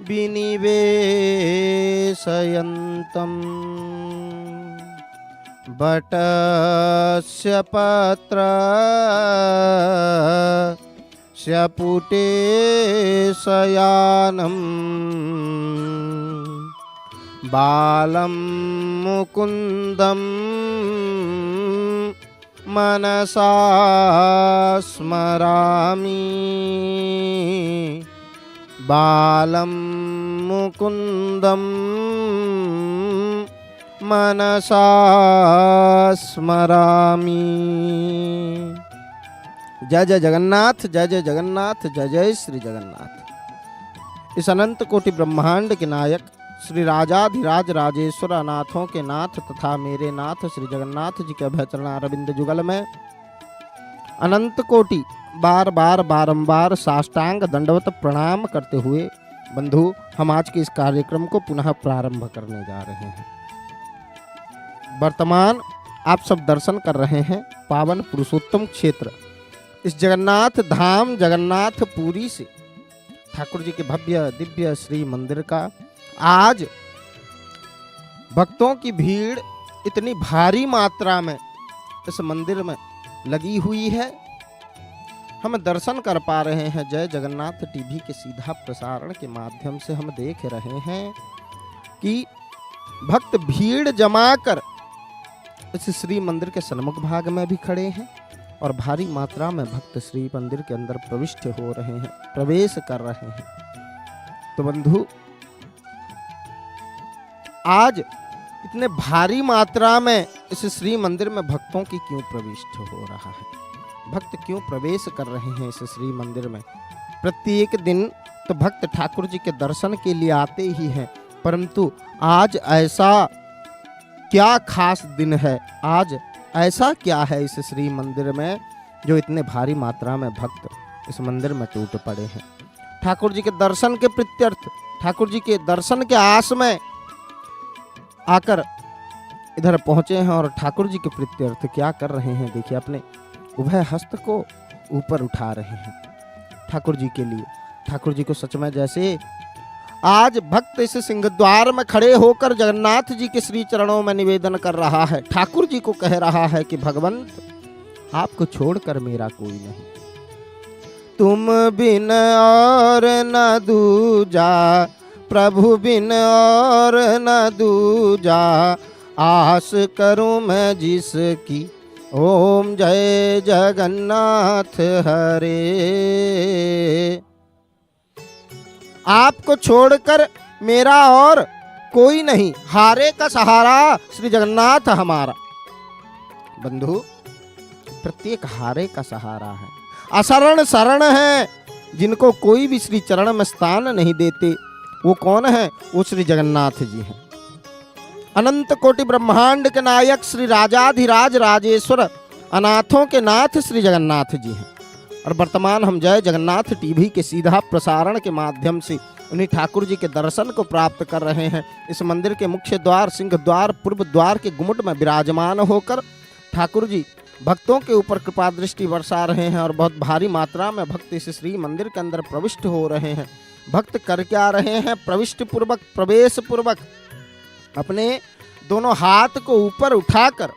विनिवेशयन्तम् बटस्य पत्रस्य पुटे शयानम् बालं मुकुन्दं मनसा स्मरामि बालं मुकुन्दं मनसा स्मरामि। जय जय जगन्नाथ, जय जय जगन्नाथ, जय जय श्री जगन्नाथ। इस अनंत कोटि ब्रह्मांड के नायक श्री राजाधिराज राजेश्वर अनाथों के नाथ तथा मेरे नाथ श्री जगन्नाथ जी के अभय चरणारविंद जुगल में अनंत कोटि बार बार बारंबार साष्टांग दंडवत प्रणाम करते हुए बंधु हम आज के इस कार्यक्रम को पुनः प्रारंभ करने जा रहे हैं। वर्तमान आप सब दर्शन कर रहे हैं पावन पुरुषोत्तम क्षेत्र इस जगन्नाथ धाम जगन्नाथपुरी से ठाकुर जी के भव्य दिव्य श्री मंदिर का आज भक्तों की भीड़ इतनी भारी मात्रा में इस मंदिर में लगी हुई है। हम दर्शन कर पा रहे हैं। जय जगन्नाथ टीवी के सीधा प्रसारण के माध्यम से हम देख रहे हैं कि भक्त भीड़ जमाकर इस श्री मंदिर के सन्मुख भाग में भी खड़े हैं और भारी मात्रा में भक्त श्री मंदिर के अंदर प्रविष्ट हो रहे हैं, प्रवेश कर रहे हैं। तो बंधु आज इतने भारी मात्रा में इस श्री मंदिर में भक्तों की क्यों प्रविष्ट हो रहा है, भक्त क्यों प्रवेश कर रहे हैं इस श्री मंदिर में। प्रत्येक दिन तो भक्त ठाकुर जी के दर्शन के लिए आते ही हैं, परंतु आज ऐसा क्या खास दिन है, आज ऐसा क्या है इस श्री मंदिर में जो इतने भारी मात्रा में भक्त इस मंदिर में टूट पड़े हैं। ठाकुर जी के दर्शन के प्रत्यर्थ, ठाकुर जी के दर्शन के आस में आकर इधर पहुंचे हैं और ठाकुर जी के प्रत्यर्थ क्या कर रहे हैं देखिए, अपने उभय हस्त को ऊपर उठा रहे हैं ठाकुर जी के लिए। ठाकुर जी को सच में जैसे आज भक्त इस सिंहद्वार में खड़े होकर जगन्नाथ जी के श्री चरणों में निवेदन कर रहा है, ठाकुर जी को कह रहा है कि भगवंत आपको छोड़कर मेरा कोई नहीं, तुम बिन और न दूजा, प्रभु बिन और न दूजा, आस करूं मैं जिसकी, ओम जय जगन्नाथ हरे। आपको छोड़कर मेरा और कोई नहीं, हारे का सहारा श्री जगन्नाथ हमारा। बंधु प्रत्येक हारे का सहारा है, असरण शरण है, जिनको कोई भी श्री चरण में स्थान नहीं देते, वो कौन है, वो श्री जगन्नाथ जी हैं। अनंत कोटि ब्रह्मांड के नायक श्री राजाधिराज राजेश्वर अनाथों के नाथ श्री जगन्नाथ जी हैं। और वर्तमान हम जय जगन्नाथ टीवी के सीधा प्रसारण के माध्यम से उन्हीं ठाकुर जी के दर्शन को प्राप्त कर रहे हैं। इस मंदिर के मुख्य द्वार सिंह द्वार पूर्व द्वार के गुम्मट में विराजमान होकर ठाकुर जी भक्तों के ऊपर कृपा दृष्टि बरसा रहे हैं और बहुत भारी मात्रा में भक्त इस श्री मंदिर के अंदर प्रविष्ट हो रहे हैं। भक्त कर क्या रहे हैं, प्रविष्ट पूर्वक प्रवेश पूर्वक अपने दोनों हाथ को ऊपर उठाकर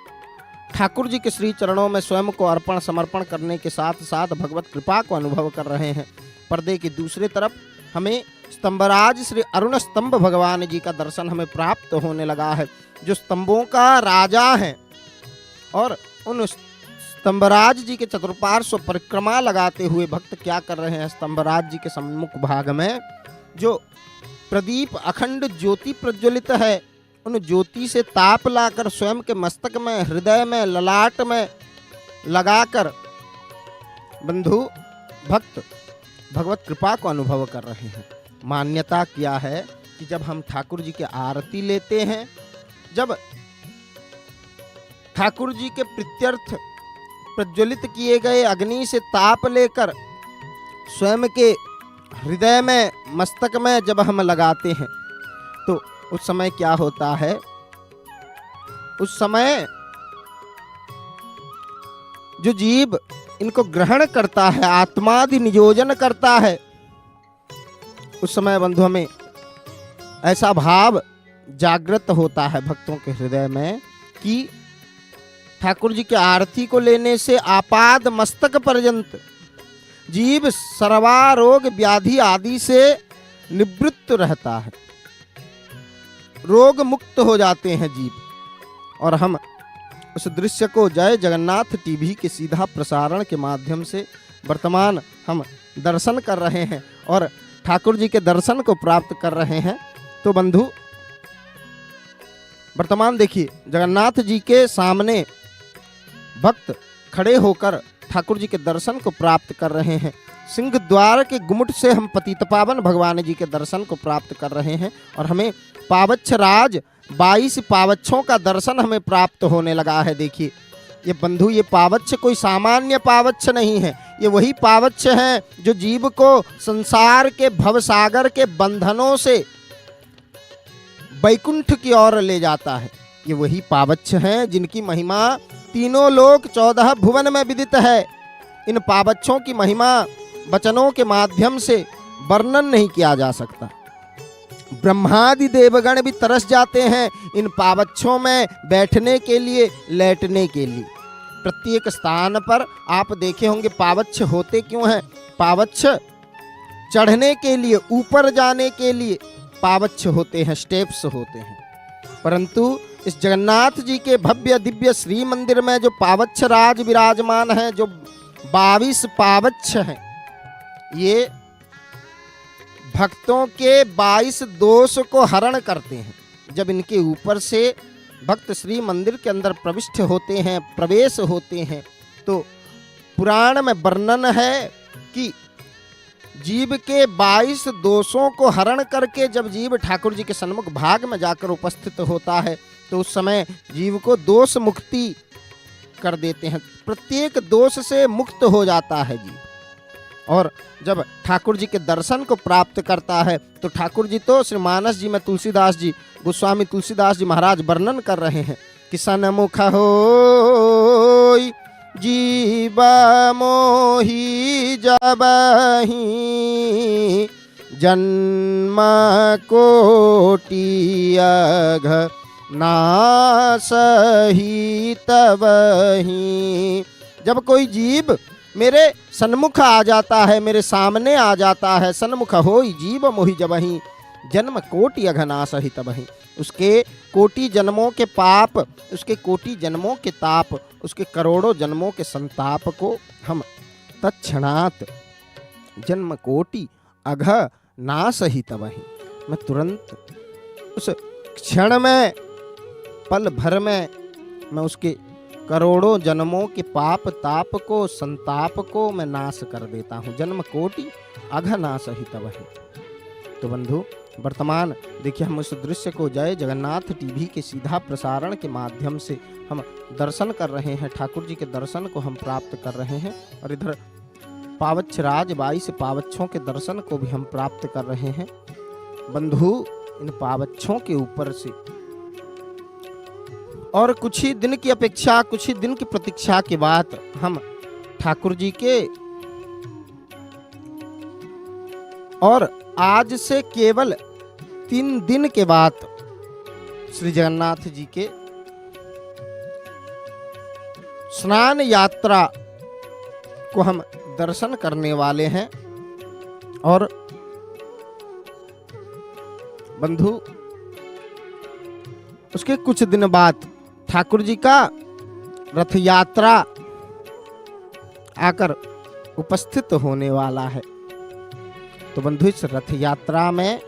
ठाकुर जी के श्री चरणों में स्वयं को अर्पण समर्पण करने के साथ साथ भगवत कृपा को अनुभव कर रहे हैं। पर्दे की दूसरी तरफ हमें स्तंभराज श्री अरुण स्तंभ भगवान जी का दर्शन हमें प्राप्त होने लगा है, जो स्तंभों का राजा है। और उन स्तंभराज जी के चतुर्पार्श्व परिक्रमा लगाते हुए भक्त क्या कर रहे हैं, स्तंभराज जी के सम्मुख भाग में जो प्रदीप अखंड ज्योति प्रज्वलित है, उन ज्योति से ताप लाकर स्वयं के मस्तक में, हृदय में, ललाट में लगाकर बंधु भक्त भगवत कृपा को अनुभव कर रहे हैं। मान्यता क्या है कि जब हम ठाकुर जी के आरती लेते हैं, जब ठाकुर जी के प्रीत्यर्थ प्रज्वलित किए गए अग्नि से ताप लेकर स्वयं के हृदय में, मस्तक में जब हम लगाते हैं, तो उस समय क्या होता है, उस समय जो जीव इनको ग्रहण करता है, आत्मादि नियोजन करता है, उस समय बंधु हमें ऐसा भाव जागृत होता है भक्तों के हृदय में कि ठाकुर जी के आरती को लेने से आपाद मस्तक पर्यंत जीव सर्वारोग व्याधि आदि से निवृत्त रहता है, रोग मुक्त हो जाते हैं जीव। और हम उस दृश्य को जय जगन्नाथ टीवी के सीधा प्रसारण के माध्यम से वर्तमान हम दर्शन कर रहे हैं और ठाकुर जी के दर्शन को प्राप्त कर रहे हैं। तो बंधु, वर्तमान देखिए जगन्नाथ जी के सामने भक्त खड़े होकर ठाकुर जी के दर्शन को प्राप्त कर रहे हैं। सिंह द्वार के गुमुट से हम पतित पावन भगवान जी के दर्शन को प्राप्त कर रहे हैं और हमें पावच्छ राज 22 पावच्छों का दर्शन हमें प्राप्त होने लगा है। देखिए ये बंधु, ये पावच्छ कोई सामान्य पावच्छ नहीं है, ये वही पावच्छ हैं जो जीव को संसार के भवसागर के बंधनों से वैकुंठ की ओर ले जाता है। ये वही पावच्छ हैं जिनकी महिमा तीनों लोक 14 भुवन में विदित है। इन पावच्छों की महिमा वचनों के माध्यम से वर्णन नहीं किया जा सकता। ब्रह्मादि देवगण भी तरस जाते हैं इन पावच्छों में बैठने के लिए, लेटने के लिए। प्रत्येक स्थान पर आप देखे होंगे पावच्छ होते क्यों हैं? पावच्छ चढ़ने के लिए, ऊपर जाने के लिए पावच्छ होते हैं, स्टेप्स होते हैं। परंतु इस जगन्नाथ जी के भव्य दिव्य श्री मंदिर में जो पावच्छ राज विराजमान है, जो 22 पावच्छ हैं, ये भक्तों के 22 दोष को हरण करते हैं। जब इनके ऊपर से भक्त श्री मंदिर के अंदर प्रविष्ट होते हैं, प्रवेश होते हैं, तो पुराण में वर्णन है कि जीव के 22 दोषों को हरण करके जब जीव ठाकुर जी के सन्मुख भाग में जाकर उपस्थित होता है तो उस समय जीव को दोष मुक्ति कर देते हैं, प्रत्येक दोष से मुक्त हो जाता है जीव। और जब ठाकुर जी के दर्शन को प्राप्त करता है तो ठाकुर जी तो श्री मानस जी में तुलसीदास जी, गोस्वामी तुलसीदास जी महाराज वर्णन कर रहे हैं कि सन्मुख होई जीव मोहि जबहि जन्म कोटि अघ नासहि तबहि। जब कोई जीव मेरे सन्मुख आ जाता है, मेरे सामने आ जाता है, सन्मुख होई जीव मोहि जबहि जन्म कोटि अघ नासहि तबहि। उसके कोटि जन्मों के पाप, उसके कोटि जन्मों के ताप, उसके करोड़ों जन्मों के संताप को हम तत्क्षणात जन्म कोटि अघ नासहि तबहि, मैं तुरंत उस क्षण में, पल भर में मैं उसके करोड़ों जन्मों के पाप ताप को, संताप को मैं नाश कर देता हूँ। जन्म कोटि अघ नासहि तबहि। तो बंधु, वर्तमान देखिए हम उस दृश्य को जय जगन्नाथ टीवी के सीधा प्रसारण के माध्यम से हम दर्शन कर रहे हैं, ठाकुर जी के दर्शन को हम प्राप्त कर रहे हैं और इधर पावच्छ राज 22 पावच्छों के दर्शन को भी हम प्राप्त कर रहे हैं। बंधु, इन पावच्छों के ऊपर से और कुछ ही दिन की अपेक्षा, कुछ ही दिन की प्रतीक्षा के बाद हम ठाकुर जी के और आज से केवल 3 दिन के बाद श्री जगन्नाथ जी के स्नान यात्रा को हम दर्शन करने वाले हैं। और बंधु, उसके कुछ दिन बाद ठाकुर जी का रथ यात्रा आकर उपस्थित होने वाला है। तो बंधु, इस रथ यात्रा में,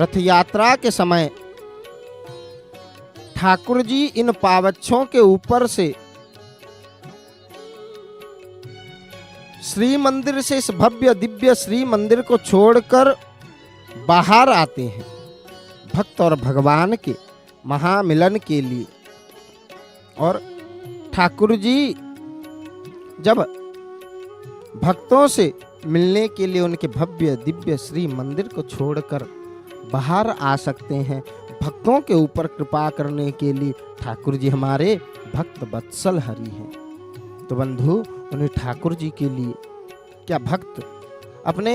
रथ यात्रा के समय ठाकुर जी इन पावच्छों के ऊपर से श्री मंदिर से, इस भव्य दिव्य श्री मंदिर को छोड़कर बाहर आते हैं भक्त और भगवान के महामिलन के लिए। और ठाकुर जी जब भक्तों से मिलने के लिए उनके भव्य दिव्य श्री मंदिर को छोड़कर बाहर आ सकते हैं, भक्तों के ऊपर कृपा करने के लिए ठाकुर जी हमारे भक्त वत्सल हरि हैं। तो बंधु, उन्हें ठाकुर जी के लिए क्या भक्त अपने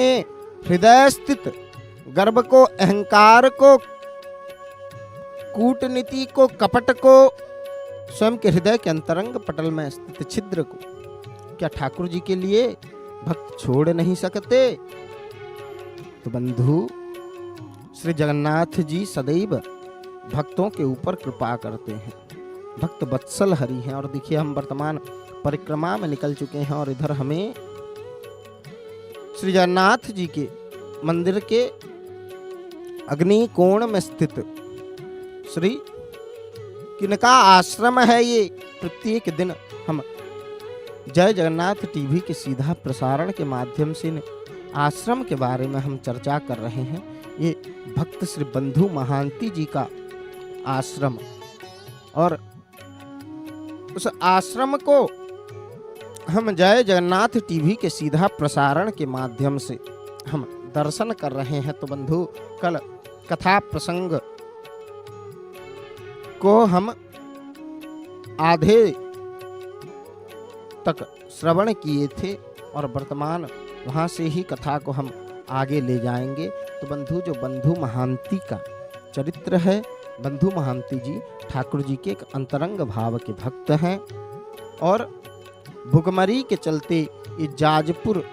हृदय स्थित गर्व को, अहंकार को, कूटनीति को, कपट को, स्वयं के हृदय के अंतरंग पटल में स्थित छिद्र को क्या ठाकुर जी के लिए भक्त छोड़ नहीं सकते? तो बंधु, श्री जगन्नाथ जी सदैव भक्तों के ऊपर कृपा करते हैं। भक्त वत्सल हरि हैं। और देखिए, हम वर्तमान परिक्रमा में निकल चुके हैं और इधर हमें श्री जगन्नाथ जी के मंदिर के अग्नि कोण में स्थित श्री किनका आश्रम है ये, प्रत्येक दिन हम जय जगन्नाथ टीवी के सीधा प्रसारण के माध्यम से इन आश्रम के बारे में हम चर्चा कर रहे हैं। ये भक्त श्री बंधु महांति जी का आश्रम, और उस आश्रम को हम जय जगन्नाथ टीवी के सीधा प्रसारण के माध्यम से हम दर्शन कर रहे हैं। तो बंधु, कल कथा प्रसंग को हम आधे तक श्रवण किए थे और वर्तमान वहां से ही कथा को हम आगे ले जाएंगे। तो बंधु, जो बंधु महांति का चरित्र है, बंधु महांति जी ठाकुर जी के एक अंतरंग भाव के भक्त हैं और भुखमरी के चलते ये जाजपुर,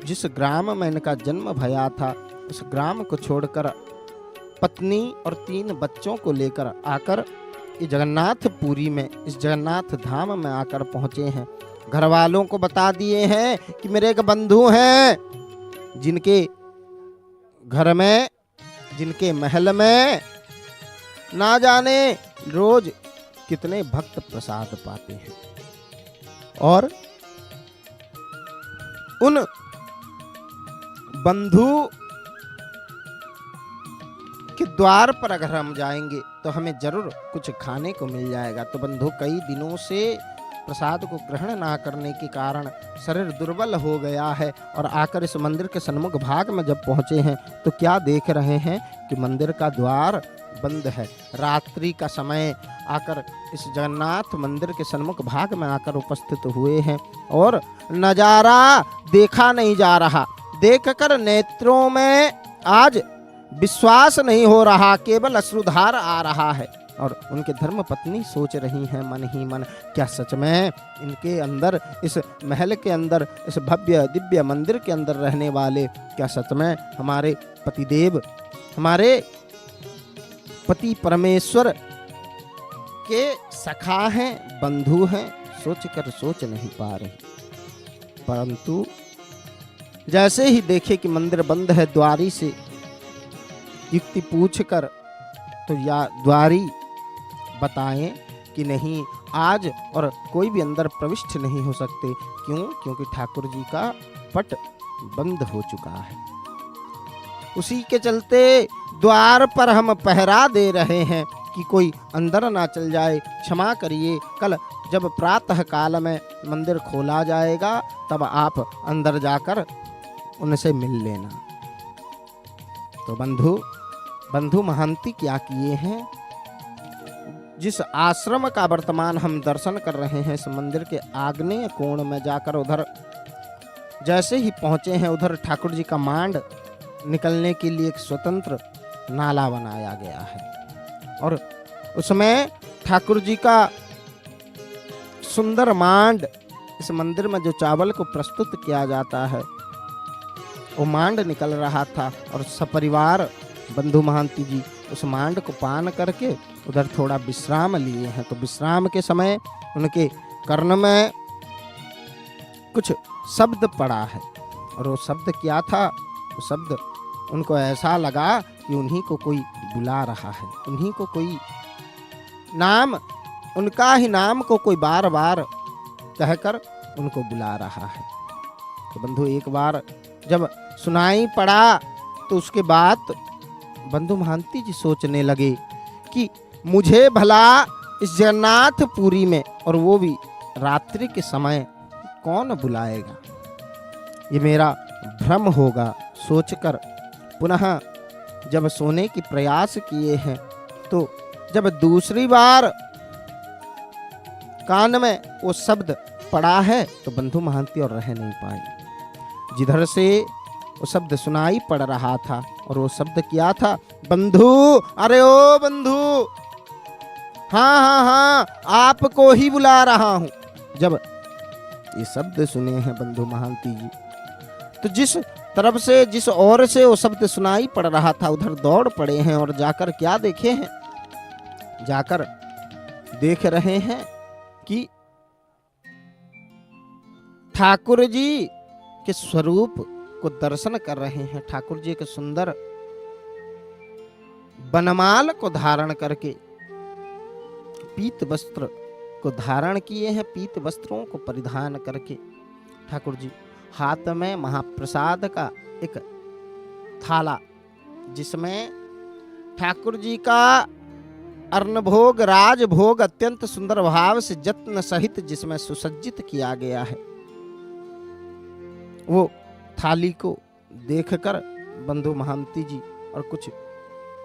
जिस ग्राम में इनका जन्म भया था, उस ग्राम को छोड़कर पत्नी और 3 बच्चों को लेकर आकर ये जगन्नाथपुरी में, इस जगन्नाथ धाम में आकर पहुंचे हैं। घर वालों को बता दिए हैं कि मेरे एक बंधु हैं जिनके घर में, जिनके महल में ना जाने रोज कितने भक्त प्रसाद पाते हैं, और उन बंधु के द्वार पर अगर हम जाएंगे तो हमें जरूर कुछ खाने को मिल जाएगा। तो बंधु, कई दिनों से प्रसाद को ग्रहण ना करने के कारण शरीर दुर्बल हो गया है और आकर इस मंदिर के सन्मुख भाग में जब पहुंचे हैं तो क्या देख रहे हैं कि मंदिर का द्वार बंद है। रात्रि का समय आकर इस जगन्नाथ मंदिर के सन्मुख भाग में आकर उपस्थित हुए हैं और नजारा देखा नहीं जा रहा। देखकर नेत्रों में आज विश्वास नहीं हो रहा, केवल अश्रुधार आ रहा है। और उनके धर्म पत्नी सोच रही हैं मन ही मन, क्या सच में इनके अंदर, इस महल के अंदर, इस भव्य दिव्य मंदिर के अंदर रहने वाले क्या सच में हमारे पतिदेव, हमारे पति परमेश्वर के सखा हैं, बंधु हैं? सोचकर सोच नहीं पा रहे। परंतु जैसे ही देखे कि मंदिर बंद है, द्वारी से युक्ति पूछकर तो या द्वारी बताएं कि नहीं, आज और कोई भी अंदर प्रविष्ट नहीं हो सकते। क्यों? क्योंकि ठाकुर जी का पट बंद हो चुका है। उसी के चलते द्वार पर हम पहरा दे रहे हैं कि कोई अंदर ना चल जाए। क्षमा करिए, कल जब प्रातः काल में मंदिर खोला जाएगा तब आप अंदर जाकर उनसे मिल लेना। तो बंधु महांति क्या किए हैं? जिस आश्रम का वर्तमान हम दर्शन कर रहे हैं, इस मंदिर के आग्नेय कोण में जाकर उधर जैसे ही पहुंचे हैं, उधर ठाकुर जी का मांड निकलने के लिए एक स्वतंत्र नाला बनाया गया है और उसमें ठाकुर जी का सुंदर मांड, इस मंदिर में जो चावल को प्रस्तुत किया जाता है वो मांड निकल रहा था और सपरिवार बंधु महांति जी उस मांड को पान करके उधर थोड़ा विश्राम लिए हैं। तो विश्राम के समय उनके कर्ण में कुछ शब्द पड़ा है और वो शब्द क्या था? वो शब्द उनको ऐसा लगा कि उन्हीं को कोई बुला रहा है, उन्हीं को कोई नाम, उनका ही नाम को कोई बार बार कहकर उनको बुला रहा है। तो बंधु, एक बार जब सुनाई पड़ा तो उसके बाद बंधु महांति जी सोचने लगे कि मुझे भला इस जगन्नाथपुरी में, और वो भी रात्रि के समय, कौन बुलाएगा? ये मेरा भ्रम होगा सोचकर पुनः जब सोने की प्रयास किए हैं तो जब दूसरी बार कान में वो शब्द पड़ा है तो बंधु महांति और रह नहीं पाए। जिधर से वो शब्द सुनाई पड़ रहा था। और वो शब्द क्या था? बंधु, अरे ओ बंधु, हाँ हाँ हाँ, आपको ही बुला रहा हूं। जब ये शब्द सुने हैं बंधु महांती जी, तो जिस तरफ से, जिस ओर से वो शब्द सुनाई पड़ रहा था, उधर दौड़ पड़े हैं और जाकर क्या देखे हैं? जाकर देख रहे हैं कि ठाकुर जी के स्वरूप को दर्शन कर रहे हैं। ठाकुर जी के सुंदर बनमाल को धारण करके, पीत वस्त्र को धारण किए हैं, पीत वस्त्रों को परिधान करके ठाकुर जी हाथ में महाप्रसाद का एक थाला, जिसमें ठाकुर जी का अर्णभोग, राजभोग अत्यंत सुंदर भाव से जत्न सहित जिसमें सुसज्जित किया गया है, वो थाली को देखकर बंधु महांती जी और कुछ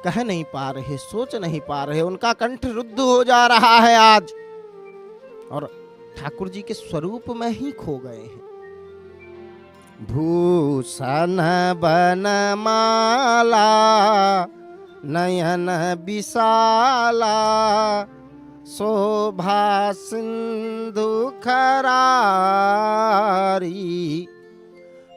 कह नहीं पा रहे, सोच नहीं पा रहे। उनका कंठ रुद्ध हो जा रहा है आज, और ठाकुर जी के स्वरूप में ही खो गए हैं। भूषण बनमाला नयन विशाला, शोभा सिंधु खरारी।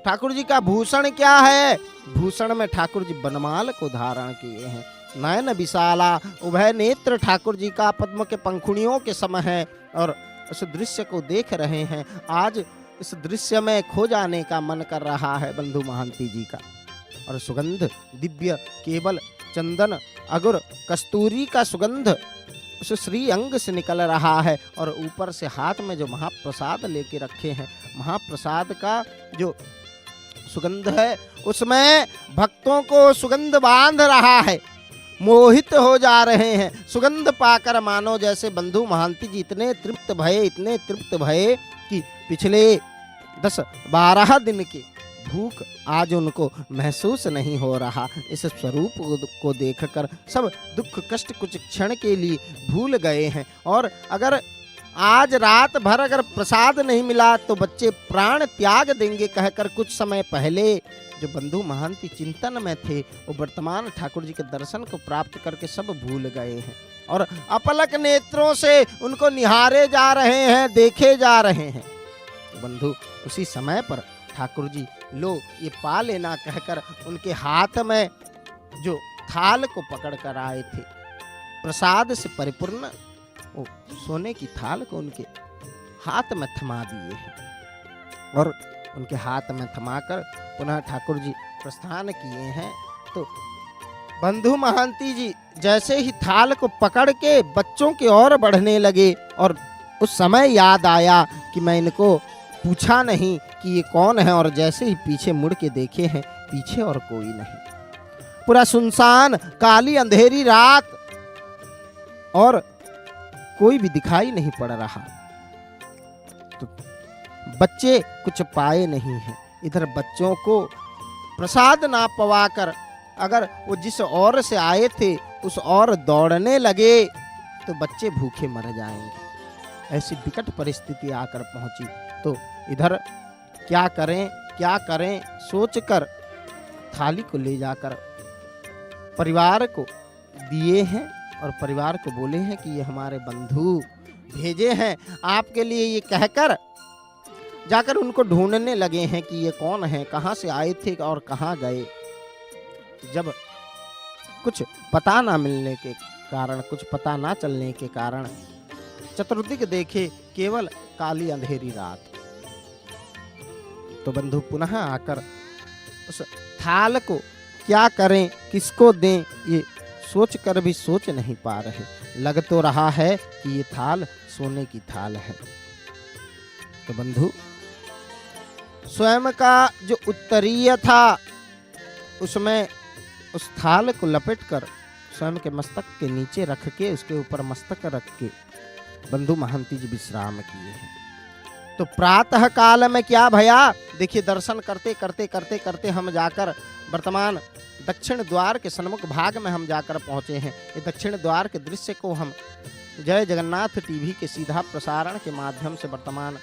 ठाकुर जी का भूषण क्या है? भूषण में ठाकुर जी बनमाल को धारण किए हैं। नयन विशाला, उभय नेत्र ठाकुर जी का पद्म के पंखुड़ियों के समय है, और उस दृश्य को देख रहे हैं। आज इस दृश्य में खो जाने का मन कर रहा है बंधु महांती जी का। और सुगंध दिव्य, केवल चंदन, अगुर, कस्तूरी का सुगंध उस श्री अंग से निकल रहा है। और ऊपर से हाथ में जो महाप्रसाद लेके रखे हैं, महाप्रसाद का जो सुगंध है, उसमें भक्तों को सुगंध बांध रहा है, मोहित हो जा रहे हैं। सुगंध पाकर मानो जैसे बंधु महांती जी इतने तृप्त भये, इतने तृप्त भये कि पिछले 10-12 दिन की भूख आज उनको महसूस नहीं हो रहा। इस स्वरूप को देखकर सब दुख कष्ट कुछ क्षण के लिए भूल गए हैं। और अगर आज रात भर अगर प्रसाद नहीं मिला तो बच्चे प्राण त्याग देंगे कहकर कुछ समय पहले जो बंधु महांती चिंतन में थे, वो वर्तमान ठाकुर जी के दर्शन को प्राप्त करके सब भूल गए हैं और अपलक नेत्रों से उनको निहारे जा रहे हैं, देखे जा रहे हैं। बंधु उसी समय पर ठाकुर जी लो ये पा लेना कहकर उनके हाथ में जो थाल को पकड़ कर आए थे, प्रसाद से परिपूर्ण वो सोने की थाल को उनके हाथ में थमा दिए हैं। और उनके हाथ में थमाकर पुनः ठाकुर जी प्रस्थान किए हैं। तो बंधु महांती जी जैसे ही थाल को पकड़ के बच्चों की ओर बढ़ने लगे, और उस समय याद आया कि मैं इनको पूछा नहीं कि ये कौन है, और जैसे ही पीछे मुड़ के देखे हैं, पीछे और कोई नहीं। पूरा सुनसान काली अंधेरी रात, और कोई भी दिखाई नहीं पड़ रहा। तो बच्चे कुछ पाए नहीं हैं। इधर बच्चों को प्रसाद ना पवाकर अगर वो जिस ओर से आए थे उस ओर दौड़ने लगे तो बच्चे भूखे मर जाएंगे। ऐसी विकट परिस्थिति आकर पहुंची। तो इधर क्या करें सोचकर थाली को ले जाकर परिवार को दिए हैं, और परिवार को बोले हैं कि ये हमारे बंधु भेजे हैं आपके लिए, ये कहकर जाकर उनको ढूंढने लगे हैं कि ये कौन है, कहां से आए थे और कहां गए। जब कुछ पता ना मिलने के कारण, कुछ पता ना चलने के कारण चतुर्दिक देखे केवल काली अंधेरी रात। तो बंधु पुनः आकर उस थाल को क्या करें, किसको दें, ये सोच कर भी सोच नहीं पा रहे। लग तो रहा है कि ये थाल सोने की थाल है। तो बंधु स्वयं का जो उत्तरीय था उसमें उस थाल को लपेटकर स्वयं के मस्तक के नीचे रख के, उसके ऊपर मस्तक रख के बंधु महांती जी विश्राम किए हैं। तो प्रातः काल में क्या भया, देखिए दर्शन करते करते करते करते हम जाकर वर्तमान दक्षिण द्वार के सन्मुख भाग में हम जाकर पहुंचे हैं। ये दक्षिण द्वार के दृश्य को हम जय जगन्नाथ टीवी के सीधा प्रसारण के माध्यम से वर्तमान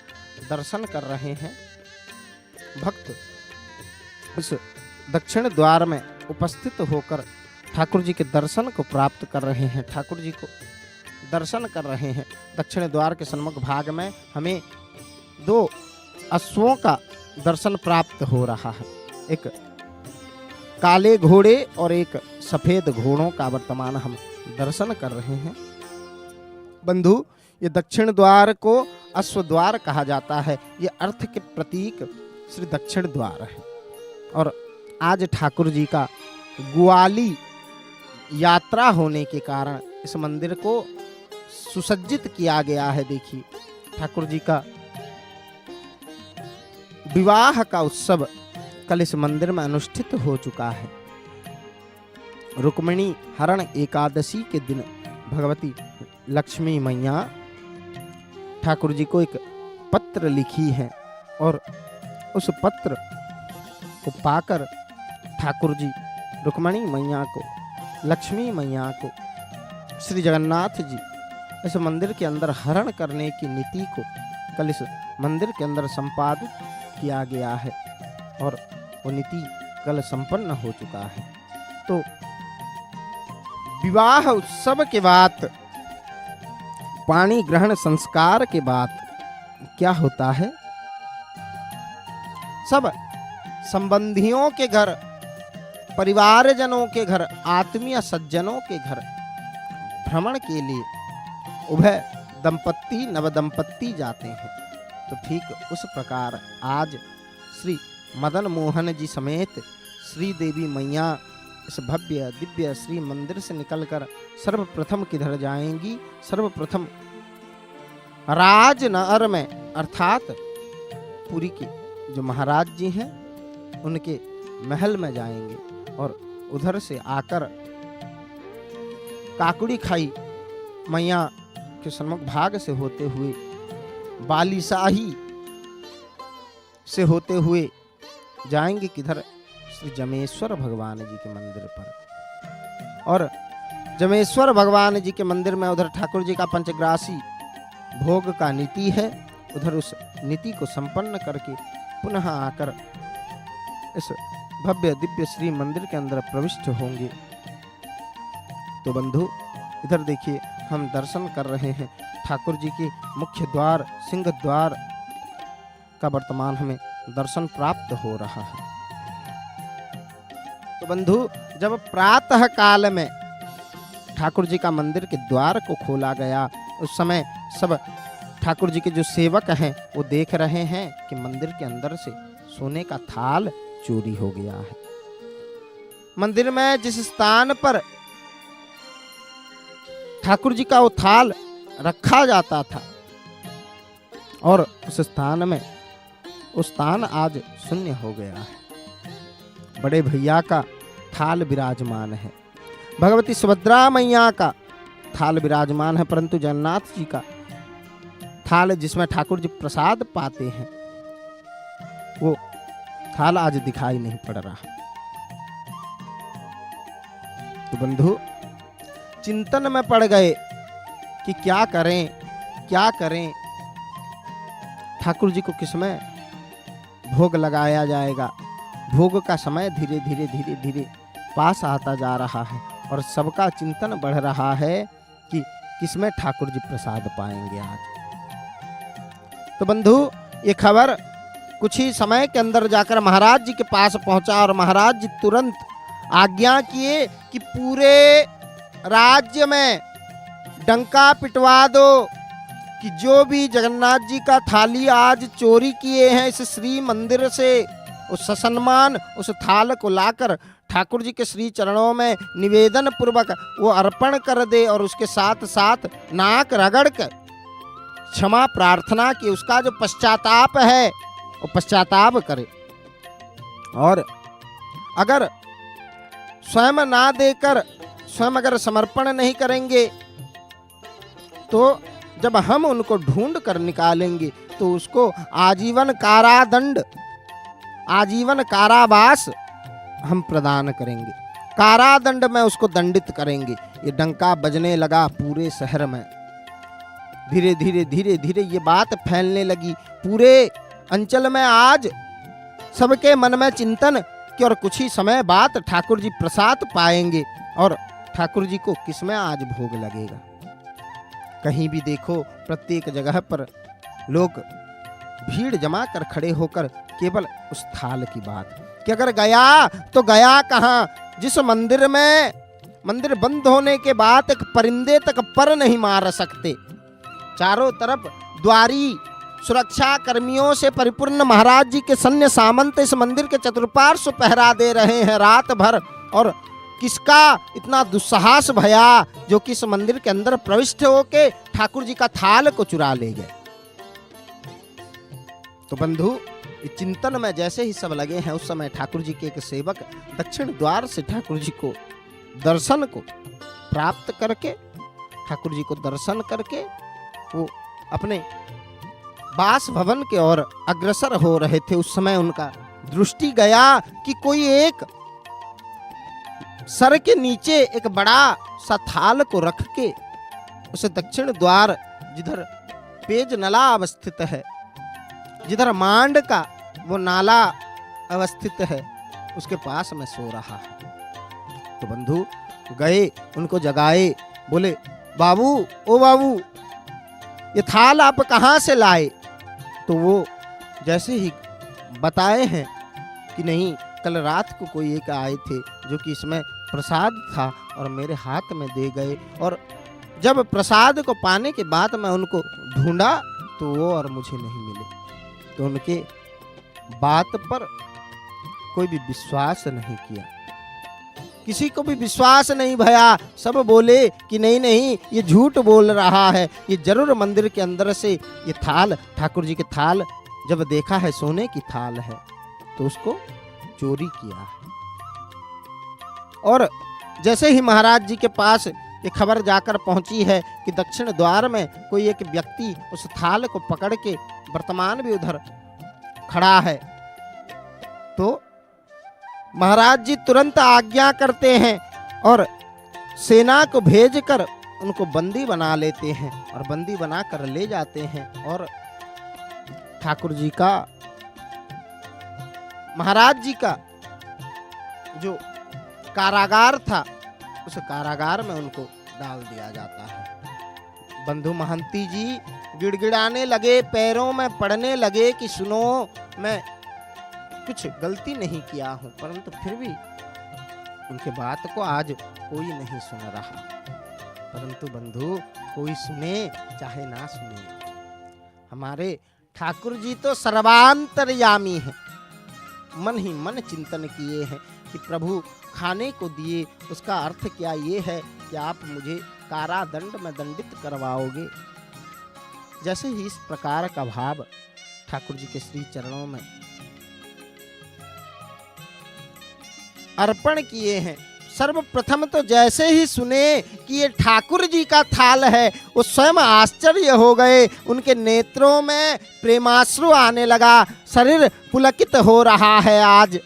दर्शन कर रहे हैं। भक्त इस दक्षिण द्वार में उपस्थित होकर ठाकुर जी के दर्शन को प्राप्त कर रहे हैं, ठाकुर जी को दर्शन कर रहे हैं। दक्षिण द्वार के सम्मुख भाग में हमें 2 अश्वों का दर्शन प्राप्त हो रहा है, एक काले घोड़े और एक सफेद घोड़ों का वर्तमान हम दर्शन कर रहे हैं। बंधु, ये दक्षिण द्वार को अश्व द्वार कहा जाता है। ये अर्थ के प्रतीक श्री दक्षिण द्वार है। और आज ठाकुर जी का ग्वाली यात्रा होने के कारण इस मंदिर को सुसज्जित किया गया है। देखिए, ठाकुर जी का विवाह का उत्सव कल इस मंदिर में अनुष्ठित हो चुका है। रुक्मिणी हरण एकादशी के दिन भगवती लक्ष्मी मैया ठाकुर जी को एक पत्र लिखी है और उस पत्र को पाकर ठाकुर जी रुक्मिणी मैया को, लक्ष्मी मैया को श्री जगन्नाथ जी इस मंदिर के अंदर हरण करने की नीति को कल इस मंदिर के अंदर संपादित किया गया है और वो नीति कल संपन्न हो चुका है। तो विवाह उत्सव के बाद, पाणी ग्रहण संस्कार के बाद क्या होता है? सब संबंधियों के घर, परिवारजनों के घर, आत्मीय सज्जनों के घर भ्रमण के लिए उभय दंपत्ति नवदंपत्ति जाते हैं। तो ठीक उस प्रकार आज श्री मदन मोहन जी समेत श्री देवी मैया इस भव्य दिव्य श्री मंदिर से निकलकर सर्वप्रथम किधर जाएंगी? सर्वप्रथम राजनगर में, अर्थात पुरी के जो महाराज जी हैं उनके महल में जाएंगे और उधर से आकर काकुड़ी खाई मैया के सम्मुख भाग से होते हुए, बालीशाही से होते हुए जाएंगे किधर? श्री जमेश्वर भगवान जी के मंदिर पर। और जमेश्वर भगवान जी के मंदिर में उधर ठाकुर जी का पंचग्रासी भोग का नीति है। उधर उस नीति को संपन्न करके पुनः आकर इस भव्य दिव्य श्री मंदिर के अंदर प्रविष्ट होंगे। तो बंधु, इधर देखिए, हम दर्शन कर रहे हैं ठाकुर जी के मुख्य द्वार, सिंह द्वार का वर्तमान हमें दर्शन प्राप्त हो रहा है। तो बंधु, जब प्रातः काल में ठाकुर जी का मंदिर के द्वार को खोला गया, उस समय सब ठाकुर जी के जो सेवक हैं वो देख रहे हैं कि मंदिर के अंदर से सोने का थाल चोरी हो गया है। मंदिर में जिस स्थान पर ठाकुर जी का वो थाल रखा जाता था और उस स्थान में वो स्थान आज शून्य हो गया है। बड़े भैया का थाल विराजमान है, भगवती सुभद्रा मैया का थाल विराजमान है, परंतु जगन्नाथ जी का थाल जिसमें ठाकुर जी प्रसाद पाते हैं वो थाल आज दिखाई नहीं पड़ रहा। तो बंधु, चिंतन में पड़ गए कि क्या करें, क्या करें। ठाकुर जी को किसमें भोग लगाया जाएगा? भोग का समय धीरे धीरे धीरे धीरे पास आता जा रहा है और सबका चिंतन बढ़ रहा है कि किसमें ठाकुर जी प्रसाद पाएंगे आज। तो बंधु, ये खबर कुछ ही समय के अंदर जाकर महाराज जी के पास पहुंचा और महाराज जी तुरंत आज्ञा किए कि पूरे राज्य में डंका पिटवा दो कि जो भी जगन्नाथ जी का थाली आज चोरी किए हैं इस श्री मंदिर से, उस ससम्मान उस थाल को लाकर ठाकुर जी के श्री चरणों में निवेदन पूर्वक वो अर्पण कर दे और उसके साथ साथ नाक रगड़ कर क्षमा प्रार्थना की, उसका जो पश्चाताप है वो पश्चाताप करे। और अगर स्वयं ना देकर, स्वयं अगर समर्पण नहीं करेंगे तो जब हम उनको ढूंढ कर निकालेंगे तो उसको आजीवन कारादंड, आजीवन कारावास हम प्रदान करेंगे, कारादंड में उसको दंडित करेंगे। ये डंका बजने लगा पूरे शहर में। धीरे धीरे धीरे धीरे ये बात फैलने लगी पूरे अंचल में। आज सबके मन में चिंतन कि और कुछ ही समय बाद ठाकुर जी प्रसाद पाएंगे और ठाकुर जी को किसमें आज भोग लगेगा। कहीं भी देखो प्रत्येक जगह पर लोग भीड़ जमा कर खड़े होकर केवल उस थाल की बात कि अगर गया तो गया कहाँ, जिस मंदिर में मंदिर बंद होने के बाद एक परिंदे तक पर नहीं मार सकते, चारों तरफ द्वारी सुरक्षा कर्मियों से परिपूर्ण महाराज जी के सैन्य सामंत इस मंदिर के चतुर्पार्श्व पहरा दे रहे हैं रात भर, और किसका इतना दुस्साहस भया जो कि इस मंदिर के अंदर प्रविष्ट होके ठाकुर जी का थाल को चुरा ले गए। तो बंधु इस चिंतन में जैसे ही सब लगे हैं, उस समय ठाकुर जी के एक सेवक दक्षिण द्वार से ठाकुर जी को दर्शन को प्राप्त करके, ठाकुर जी को दर्शन करके वो अपने बास भवन के ओर अग्रसर हो रहे थे। उस समय उनका दृष्टि गया कि कोई एक सर के नीचे एक बड़ा सा थाल को रख के उस दक्षिण द्वार जिधर पेज नला अवस्थित है, जिधर मांड का वो नाला अवस्थित है, उसके पास में सो रहा है। तो बंधु गए, उनको जगाए, बोले बाबू, ओ बाबू, ये थाल आप कहाँ से लाए? तो वो जैसे ही बताए हैं कि नहीं, कल रात को कोई एक आए थे जो कि इसमें प्रसाद था और मेरे हाथ में दे गए, और जब प्रसाद को पाने के बाद मैं उनको ढूंढा तो वो और मुझे नहीं मिले। तो उनके बात पर कोई भी विश्वास नहीं किया, किसी को भी विश्वास नहीं भया। सब बोले कि नहीं नहीं, ये झूठ बोल रहा है, ये जरूर मंदिर के अंदर से ये थाल, ठाकुर जी के थाल जब देखा है सोने की थाल है तो उसको चोरी किया है। और जैसे ही महाराज जी के पास ये खबर जाकर पहुंची है कि दक्षिण द्वार में कोई एक व्यक्ति उस थाल को पकड़ के वर्तमान भी उधर खड़ा है, तो महाराज जी तुरंत आज्ञा करते हैं और सेना को भेजकर उनको बंदी बना लेते हैं और बंदी बनाकर ले जाते हैं। और ठाकुर जी का, महाराज जी का जो कारागार था उस कारागार में उनको डाल दिया जाता है। बंधु महंती जी गिड़गिड़ाने लगे, पैरों में पड़ने लगे कि सुनो, मैं कुछ गलती नहीं किया हूं, परंतु फिर भी उनके बात को आज कोई नहीं सुन रहा। परंतु बंधु कोई सुने चाहे ना सुने, हमारे ठाकुर जी तो सर्वांतर्यामी हैं। मन ही मन चिंतन किए हैं कि प्रभु खाने को दिए, उसका अर्थ क्या ये है कि आप मुझे कारादंड में दंडित करवाओगे। जैसे ही इस प्रकार का भाव ठाकुर जी के श्री चरणों में अर्पण किए हैं, सर्वप्रथम तो जैसे ही सुने कि ये ठाकुर जी का थाल है, वो स्वयं आश्चर्य हो गए, उनके नेत्रों में प्रेमाश्रु आने लगा, शरीर पुलकित हो रहा है आज,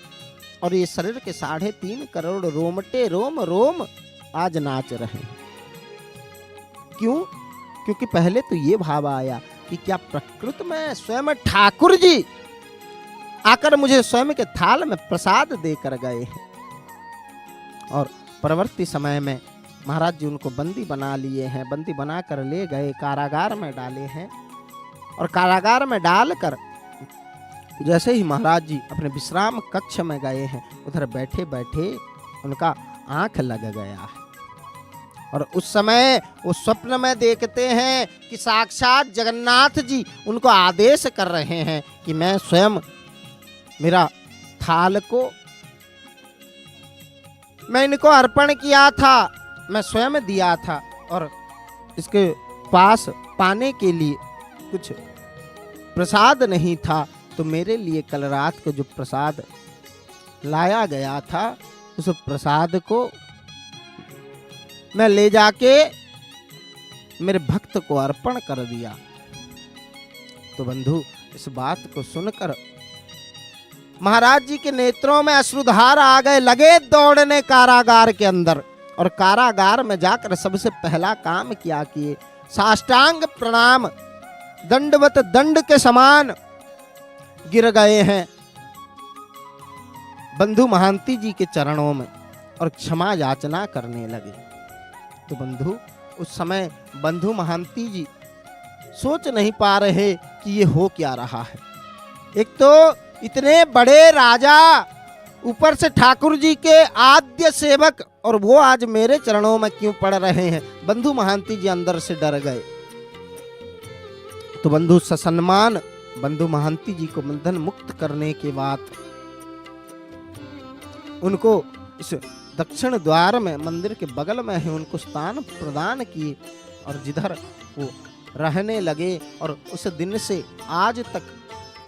और ये शरीर के 3.5 करोड़ रोमटे रोम रोम आज नाच रहे हैं। क्यों? क्योंकि पहले तो ये भाव आया कि क्या प्रकृत में स्वयं ठाकुर जी आकर मुझे स्वयं के थाल में प्रसाद देकर गए हैं। और परवर्ती समय में महाराज जी उनको बंदी बना लिए हैं, बंदी बना कर ले गए, कारागार में डाले हैं, और कारागार में डालकर जैसे ही महाराज जी अपने विश्राम कक्ष में गए हैं, उधर बैठे बैठे उनका आंख लग गया है। और उस समय वो स्वप्न में देखते हैं कि साक्षात जगन्नाथ जी उनको आदेश कर रहे हैं कि मैं स्वयं, मेरा थाल को मैं इनको अर्पण किया था, मैं स्वयं दिया था, और इसके पास पाने के लिए कुछ प्रसाद नहीं था, तो मेरे लिए कल रात को जो प्रसाद लाया गया था उस प्रसाद को मैं ले जाके मेरे भक्त को अर्पण कर दिया। तो बंधु इस बात को सुनकर महाराज जी के नेत्रों में अश्रुधार आ गए, लगे दौड़ने कारागार के अंदर, और कारागार में जाकर सबसे पहला काम क्या किए, साष्टांग प्रणाम दंडवत दंड के समान गिर गए हैं। बंधु महांती जी के चरणों में और क्षमा याचना करने लगे। तो बंधु उस समय बंधु महांती जी सोच नहीं पा रहे कि ये हो क्या रहा है। एक तो इतने बड़े राजा, ऊपर से ठाकुर जी के आद्य सेवक, और वो आज मेरे चरणों में क्यों पड़ रहे हैं। बंधु महांती जी अंदर से डर गए। तो बंधु ससम्मान बंधु महांती जी को बंधन मुक्त करने के बाद उनको इस दक्षिण द्वार में, मंदिर के बगल में है, उनको स्थान प्रदान किए और जिधर वो रहने लगे। और उस दिन से आज तक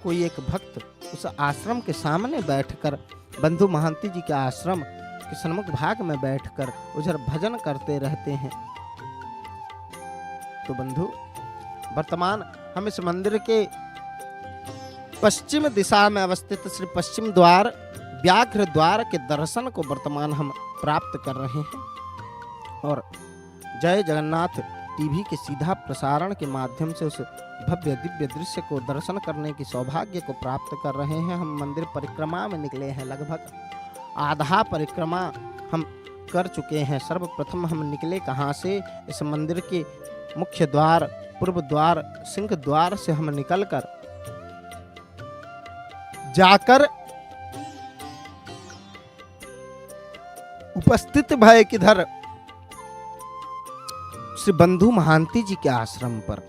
कोई एक भक्त उस आश्रम के सामने बैठकर, बंधु महांती जी के आश्रम के सन्मुख भाग में बैठकर उधर भजन करते रहते हैं। तो बंधु वर्तमान हम इस मंदिर के पश्चिम दिशा में अवस्थित श्री पश्चिम द्वार, व्याघ्र द्वार के दर्शन को वर्तमान हम प्राप्त कर रहे हैं। और जय जगन्नाथ टीवी के सीधा प्रसारण के माध्यम से उस भव्य दिव्य दृश्य को दर्शन करने की सौभाग्य को प्राप्त कर रहे हैं। हम मंदिर परिक्रमा में निकले हैं, लगभग आधा परिक्रमा हम कर चुके हैं। सर्वप्रथम हम निकले कहाँ से? इस मंदिर के मुख्य द्वार, पूर्व द्वार, सिंह द्वार से हम निकलकर जाकर उपस्थित भय किधर श्री बंधु महांती जी के आश्रम पर,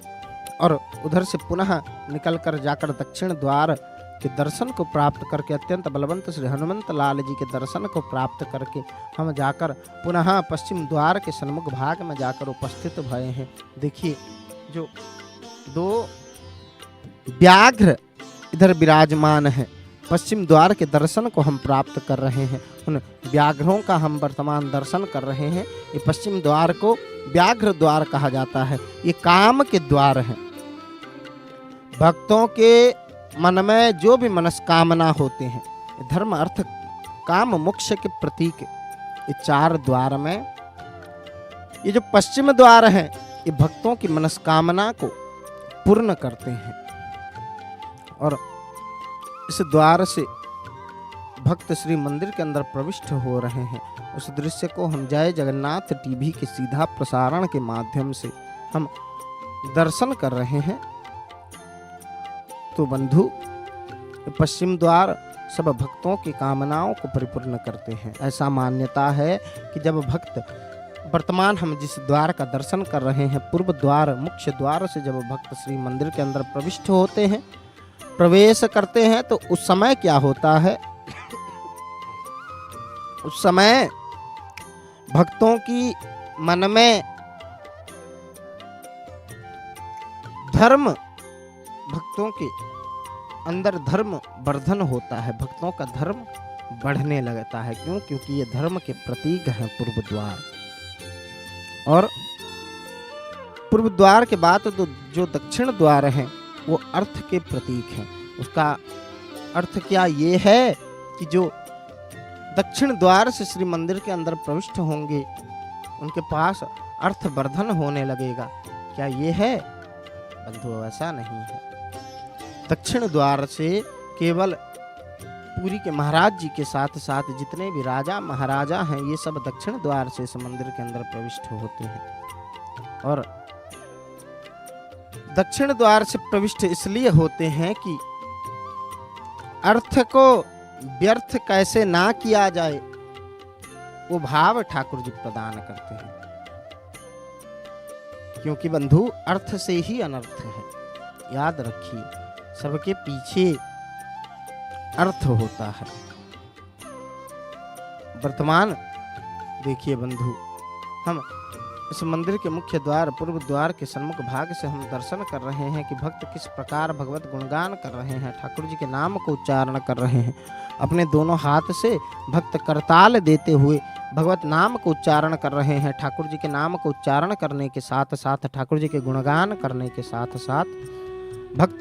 और उधर से पुनः निकलकर जाकर दक्षिण द्वार के दर्शन को प्राप्त करके, अत्यंत बलवंत श्री हनुमंत लाल जी के दर्शन को प्राप्त करके हम जाकर पुनः पश्चिम द्वार के सन्मुख भाग में जाकर उपस्थित भये हैं। देखिए जो दो व्याघ्र इधर विराजमान है, पश्चिम द्वार के दर्शन को हम प्राप्त कर रहे हैं। उन व्याघ्रों का हम वर्तमान दर्शन कर रहे हैं। ये पश्चिम द्वार को व्याघ्र द्वार कहा जाता है। ये काम के द्वार हैं। भक्तों के मन में जो भी मनस्कामना होते हैं, धर्म अर्थ काम मोक्ष के प्रतीक, ये चार द्वार में ये जो पश्चिम द्वार है, ये भक्तों की मनस्कामना को पूर्ण करते हैं। और इस द्वार से भक्त श्री मंदिर के अंदर प्रविष्ट हो रहे हैं। उस दृश्य को हम जय जगन्नाथ टीवी के सीधा प्रसारण के माध्यम से हम दर्शन कर रहे हैं। तो बंधु पश्चिम द्वार सब भक्तों की कामनाओं को परिपूर्ण करते हैं। ऐसा मान्यता है कि जब भक्त, वर्तमान हम जिस द्वार का दर्शन कर रहे हैं, पूर्व द्वार, मुख्य द्वार से जब भक्त श्री मंदिर के अंदर प्रविष्ट होते हैं, प्रवेश करते हैं, तो उस समय क्या होता है? उस समय भक्तों की मन में धर्म, भक्तों के अंदर धर्म वर्धन होता है, भक्तों का धर्म बढ़ने लगता है। क्यों? क्योंकि ये धर्म के प्रतीक हैं पूर्व द्वार। और पूर्व द्वार के बाद तो जो दक्षिण द्वार हैं वो अर्थ के प्रतीक हैं। उसका अर्थ क्या ये है कि जो दक्षिण द्वार से श्री मंदिर के अंदर प्रविष्ट होंगे, उनके पास अर्थवर्धन होने लगेगा। क्या ये है? बंधु ऐसा नहीं है। दक्षिण द्वार से केवल पुरी के महाराज जी के साथ साथ जितने भी राजा महाराजा हैं, ये सब दक्षिण द्वार से इस मंदिर के अंदर प्रविष्ट होते हैं। और दक्षिण द्वार से प्रविष्ट इसलिए होते हैं कि अर्थ को व्यर्थ कैसे ना किया जाए, वो भाव ठाकुर जी प्रदान करते हैं। क्योंकि बंधु अर्थ से ही अनर्थ है, याद रखिए, सबके पीछे अर्थ होता है। वर्तमान देखिए बंधु, हम इस मंदिर के मुख्य द्वार, पूर्व द्वार के सन्मुख भाग से हम दर्शन कर रहे हैं कि भक्त किस प्रकार भगवत गुणगान कर रहे हैं, ठाकुर जी के नाम को उच्चारण कर रहे हैं। अपने दोनों हाथ से भक्त करताल देते हुए भगवत नाम को उच्चारण कर रहे हैं। ठाकुर जी के नाम को उच्चारण करने के साथ साथ, ठाकुर जी के गुणगान करने के साथ साथ भक्त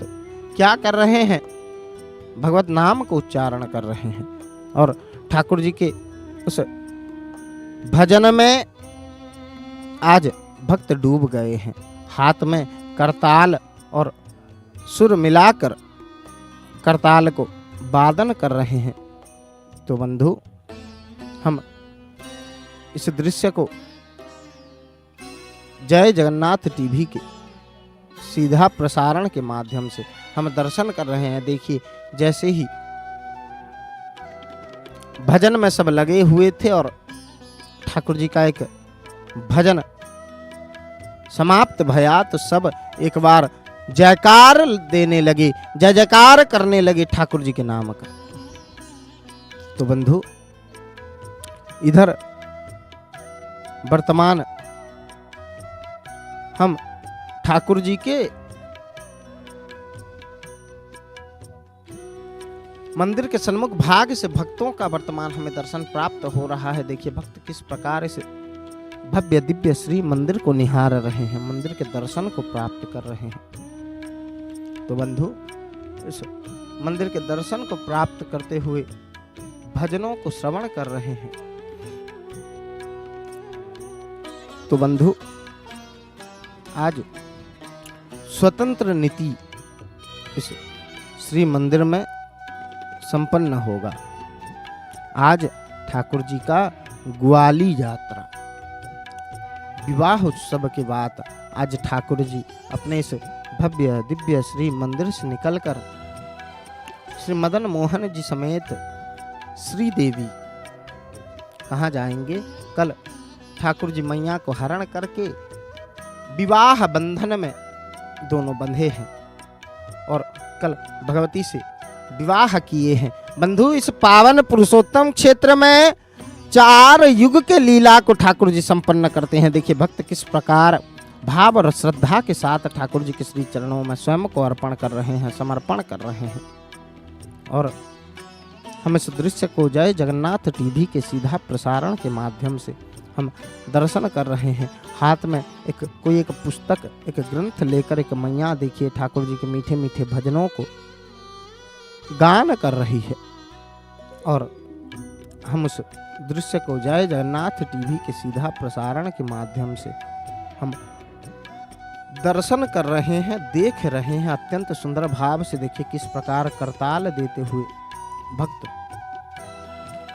क्या कर रहे हैं? भगवत नाम को उच्चारण कर रहे हैं। और ठाकुर जी के उस भजन में आज भक्त डूब गए हैं। हाथ में करताल और सुर मिलाकर करताल को वादन कर रहे हैं। तो बंधु, हम इस दृश्य को जय जगन्नाथ टीवी के सीधा प्रसारण के माध्यम से हम दर्शन कर रहे हैं। देखिए, जैसे ही भजन में सब लगे हुए थे और ठाकुर जी का एक भजन समाप्त भया तो सब एक बार जयकार देने लगे, जय जयकार करने लगे ठाकुर जी के नाम का। तो बंधु, इधर वर्तमान हम ठाकुर जी के मंदिर के सन्मुख भाग से भक्तों का वर्तमान हमें दर्शन प्राप्त हो रहा है। देखिए, भक्त किस प्रकार इस भव्य दिव्य श्री मंदिर को निहार रहे हैं, मंदिर के दर्शन को प्राप्त कर रहे हैं। तो बंधु, इस मंदिर के दर्शन को प्राप्त करते हुए भजनों को श्रवण कर रहे हैं। तो बंधु, आज स्वतंत्र नीति इस श्री मंदिर में संपन्न होगा। आज ठाकुर जी का ग्वाली यात्रा, विवाह उत्सव के बाद आज ठाकुर जी अपने इस भव्य दिव्य श्री मंदिर से निकलकर श्री मदन मोहन जी समेत श्री देवी कहाँ जाएंगे? कल ठाकुर जी मैया को हरण करके विवाह बंधन में दोनों बंधे हैं और कल भगवती से विवाह किए हैं। बंधु, इस पावन पुरुषोत्तम क्षेत्र में 4 युग के लीला को ठाकुर जी संपन्न करते हैं। देखिए, भक्त किस प्रकार भाव और श्रद्धा के साथ ठाकुर जी के श्री चरणों में स्वयं को अर्पण कर रहे हैं, समर्पण कर रहे हैं। और हम इस दृश्य को जय जगन्नाथ टीवी के सीधा प्रसारण के माध्यम से हम दर्शन कर रहे हैं। हाथ में कोई एक पुस्तक, एक ग्रंथ लेकर एक मैया देखिए ठाकुर जी के मीठे मीठे भजनों को गान कर रही है। और हम उस दृश्य को जय जगन्नाथ टीवी के सीधा प्रसारण के माध्यम से हम दर्शन कर रहे हैं, देख रहे हैं। अत्यंत सुंदर भाव से देखिए किस प्रकार करताल देते हुए भक्त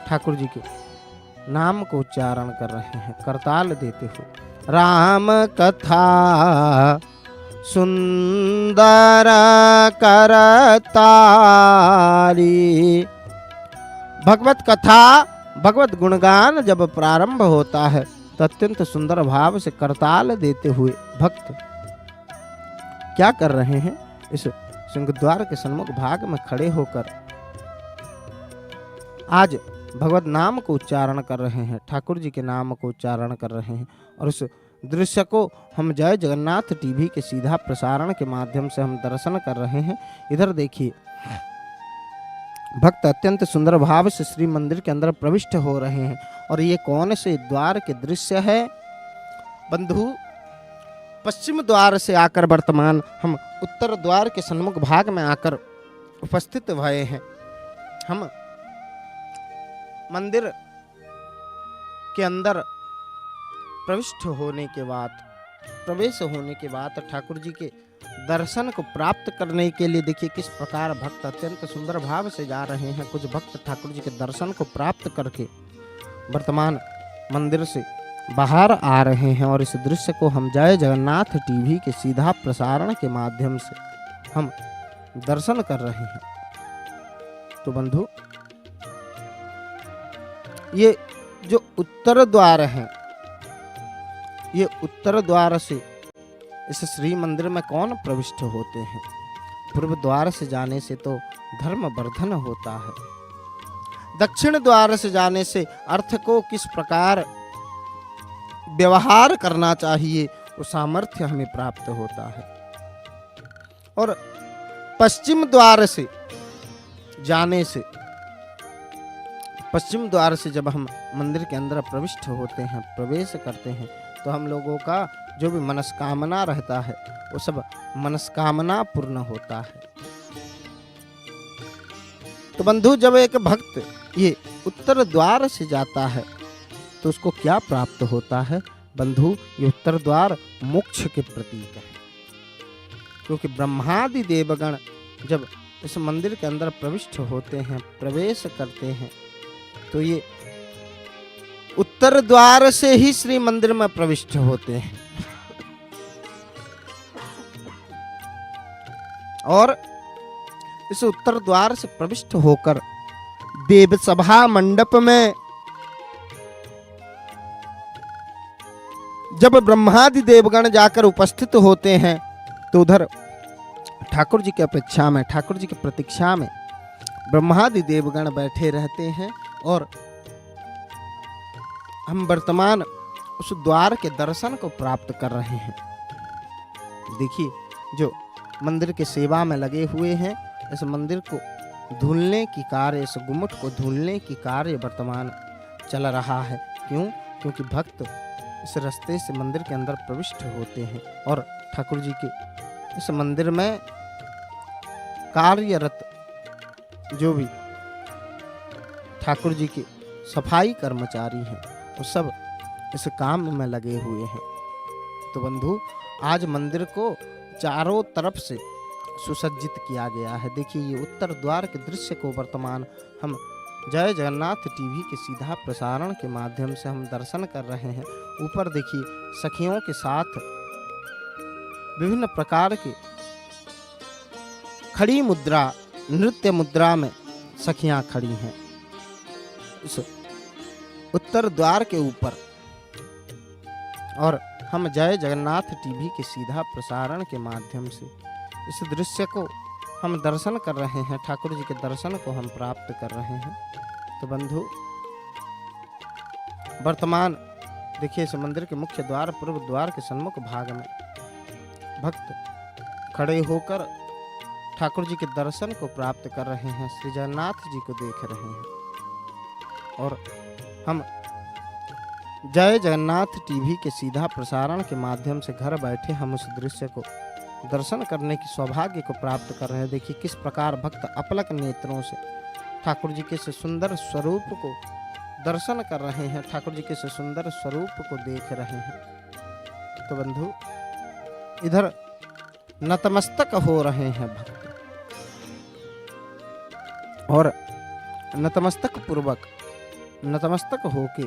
ठाकुर जी के नाम को उच्चारण कर रहे हैं, करताल देते हुए। राम कथा सुंदर करताली, भगवत कथा भगवत गुणगान जब प्रारंभ होता है तो अत्यंत सुंदर भाव से करताल देते हुए भक्त क्या कर रहे हैं? इस सिंहद्वार के सन्मुख भाग में खड़े होकर आज भगवत नाम को उच्चारण कर रहे हैं, ठाकुर जी के नाम को उच्चारण कर रहे हैं। और इस दृश्य को हम जय जगन्नाथ टीवी के सीधा प्रसारण के माध्यम से हम दर्शन कर रहे हैं। इधर देखिए, भक्त अत्यंत सुंदर भाव से श्री मंदिर के अंदर प्रविष्ट हो रहे हैं। और ये कौन से द्वार के दृश्य है? बंधु, पश्चिम द्वार से आकर वर्तमान हम उत्तर द्वार के सन्मुख भाग में आकर उपस्थित भये हैं। हम मंदिर के अंदर प्रविष्ट होने के बाद, प्रवेश होने के बाद ठाकुर जी के दर्शन को प्राप्त करने के लिए देखिए किस प्रकार भक्त अत्यंत सुंदर भाव से जा रहे हैं। कुछ भक्त ठाकुर जी के दर्शन को प्राप्त करके वर्तमान मंदिर से बाहर आ रहे हैं। और इस दृश्य को हम जय जगन्नाथ टीवी के सीधा प्रसारण के माध्यम से हम दर्शन कर रहे हैं। तो बंधु, ये जो उत्तर द्वार है, ये उत्तर द्वार से इस श्री मंदिर में कौन प्रविष्ट होते हैं? पूर्व द्वार से जाने से तो धर्म वर्धन होता है, दक्षिण द्वार से जाने से अर्थ को किस प्रकार व्यवहार करना चाहिए वो सामर्थ्य हमें प्राप्त होता है। और पश्चिम द्वार से जाने से, पश्चिम द्वार से जब हम मंदिर के अंदर प्रविष्ट होते हैं, प्रवेश करते हैं, तो हम लोगों का जो भी मनस्कामना रहता है वो सब मनस्कामना पूर्ण होता है। तो बंधु, जब एक भक्त ये उत्तर द्वार से जाता है तो उसको क्या प्राप्त होता है? बंधु, ये उत्तर द्वार मोक्ष के प्रतीक है। क्योंकि ब्रह्मादि देवगण जब इस मंदिर के अंदर प्रविष्ट होते हैं, प्रवेश करते हैं, तो ये उत्तर द्वार से ही श्री मंदिर में प्रविष्ट होते हैं। और इस उत्तर द्वार से प्रविष्ट होकर देव सभा मंडप में जब ब्रह्मादि देवगण जाकर उपस्थित होते हैं तो उधर ठाकुर जी की अपेक्षा में, ठाकुर जी की प्रतीक्षा में ब्रह्मादि देवगण बैठे रहते हैं। और हम वर्तमान उस द्वार के दर्शन को प्राप्त कर रहे हैं। देखिए, जो मंदिर के सेवा में लगे हुए हैं, इस मंदिर को धुलने की कार्य, इस गुम्मट को धुलने की कार्य वर्तमान चल रहा है। क्यों? क्योंकि भक्त इस रास्ते से मंदिर के अंदर प्रविष्ट होते हैं और ठाकुर जी के इस मंदिर में कार्यरत जो भी ठाकुर जी के सफाई कर्मचारी हैं, वो सब इस काम में लगे हुए हैं। तो बंधु, आज मंदिर को चारों तरफ से सुसज्जित किया गया है। देखिए, ये उत्तर द्वार के दृश्य को वर्तमान हम जय जगन्नाथ टीवी के सीधा प्रसारण के माध्यम से हम दर्शन कर रहे हैं। ऊपर देखिए, सखियों के साथ विभिन्न प्रकार के खड़ी मुद्रा, नृत्य मुद्रा में सखियां खड़ी हैं इस उत्तर द्वार के ऊपर। और हम जय जगन्नाथ टीवी के सीधा प्रसारण के माध्यम से इस दृश्य को हम दर्शन कर रहे हैं, ठाकुर जी के दर्शन को हम प्राप्त कर रहे हैं। तो बंधु, वर्तमान देखिए, इस मंदिर के मुख्य द्वार, पूर्व द्वार के सन्मुख भाग में भक्त खड़े होकर ठाकुर जी के दर्शन को प्राप्त कर रहे हैं, श्री जगन्नाथ जी को देख रहे हैं। और हम जय जगन्नाथ टीवी के सीधा प्रसारण के माध्यम से घर बैठे हम उस दृश्य को दर्शन करने की सौभाग्य को प्राप्त कर रहे हैं। देखिए, किस प्रकार भक्त अपलक नेत्रों से ठाकुर जी के इस सुंदर स्वरूप को दर्शन कर रहे हैं, ठाकुर जी के इस सुंदर स्वरूप को देख रहे हैं। तो बंधु, इधर नतमस्तक हो रहे हैं भक्त, और नतमस्तक पूर्वक नतमस्तक होके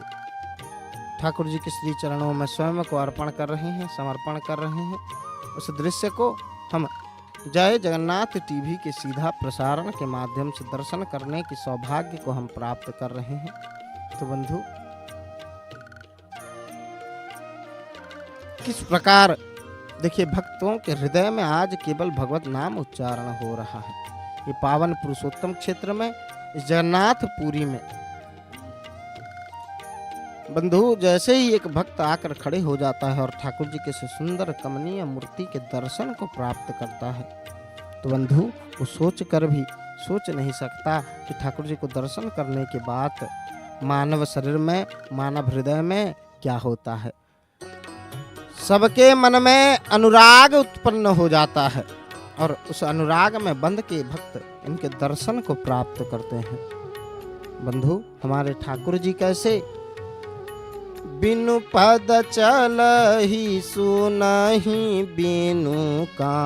ठाकुर जी के श्री चरणों में स्वयं को अर्पण कर रहे हैं, समर्पण कर रहे हैं। उस दृश्य को हम जय जगन्नाथ टीवी के सीधा प्रसारण के माध्यम से दर्शन करने की सौभाग्य को हम प्राप्त कर रहे हैं। तो बंधु, किस प्रकार देखिए, भक्तों के हृदय में आज केवल भगवत नाम उच्चारण हो रहा है। ये पावन पुरुषोत्तम क्षेत्र में, इस जगन्नाथपुरी में बंधु, जैसे ही एक भक्त आकर खड़े हो जाता है और ठाकुर जी के सुंदर कमनीय मूर्ति के दर्शन को प्राप्त करता है, तो बंधु वो सोच कर भी सोच नहीं सकता कि ठाकुर जी को दर्शन करने के बाद मानव शरीर में, मानव हृदय में क्या होता है। सबके मन में अनुराग उत्पन्न हो जाता है और उस अनुराग में बंध के भक्त इनके दर्शन को प्राप्त करते हैं। बंधु, हमारे ठाकुर जी कैसे बिनु पद चलहि सुनहि बिनु काना,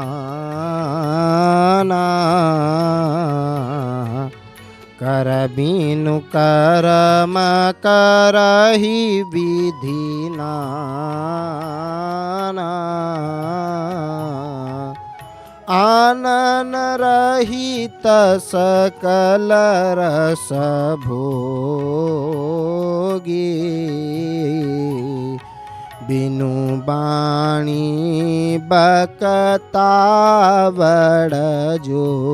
कर बिनु करम करहि विधि नाना, आनन रहित सकल रस भोगी, बिनु बाणी बकता बड़ जोगी,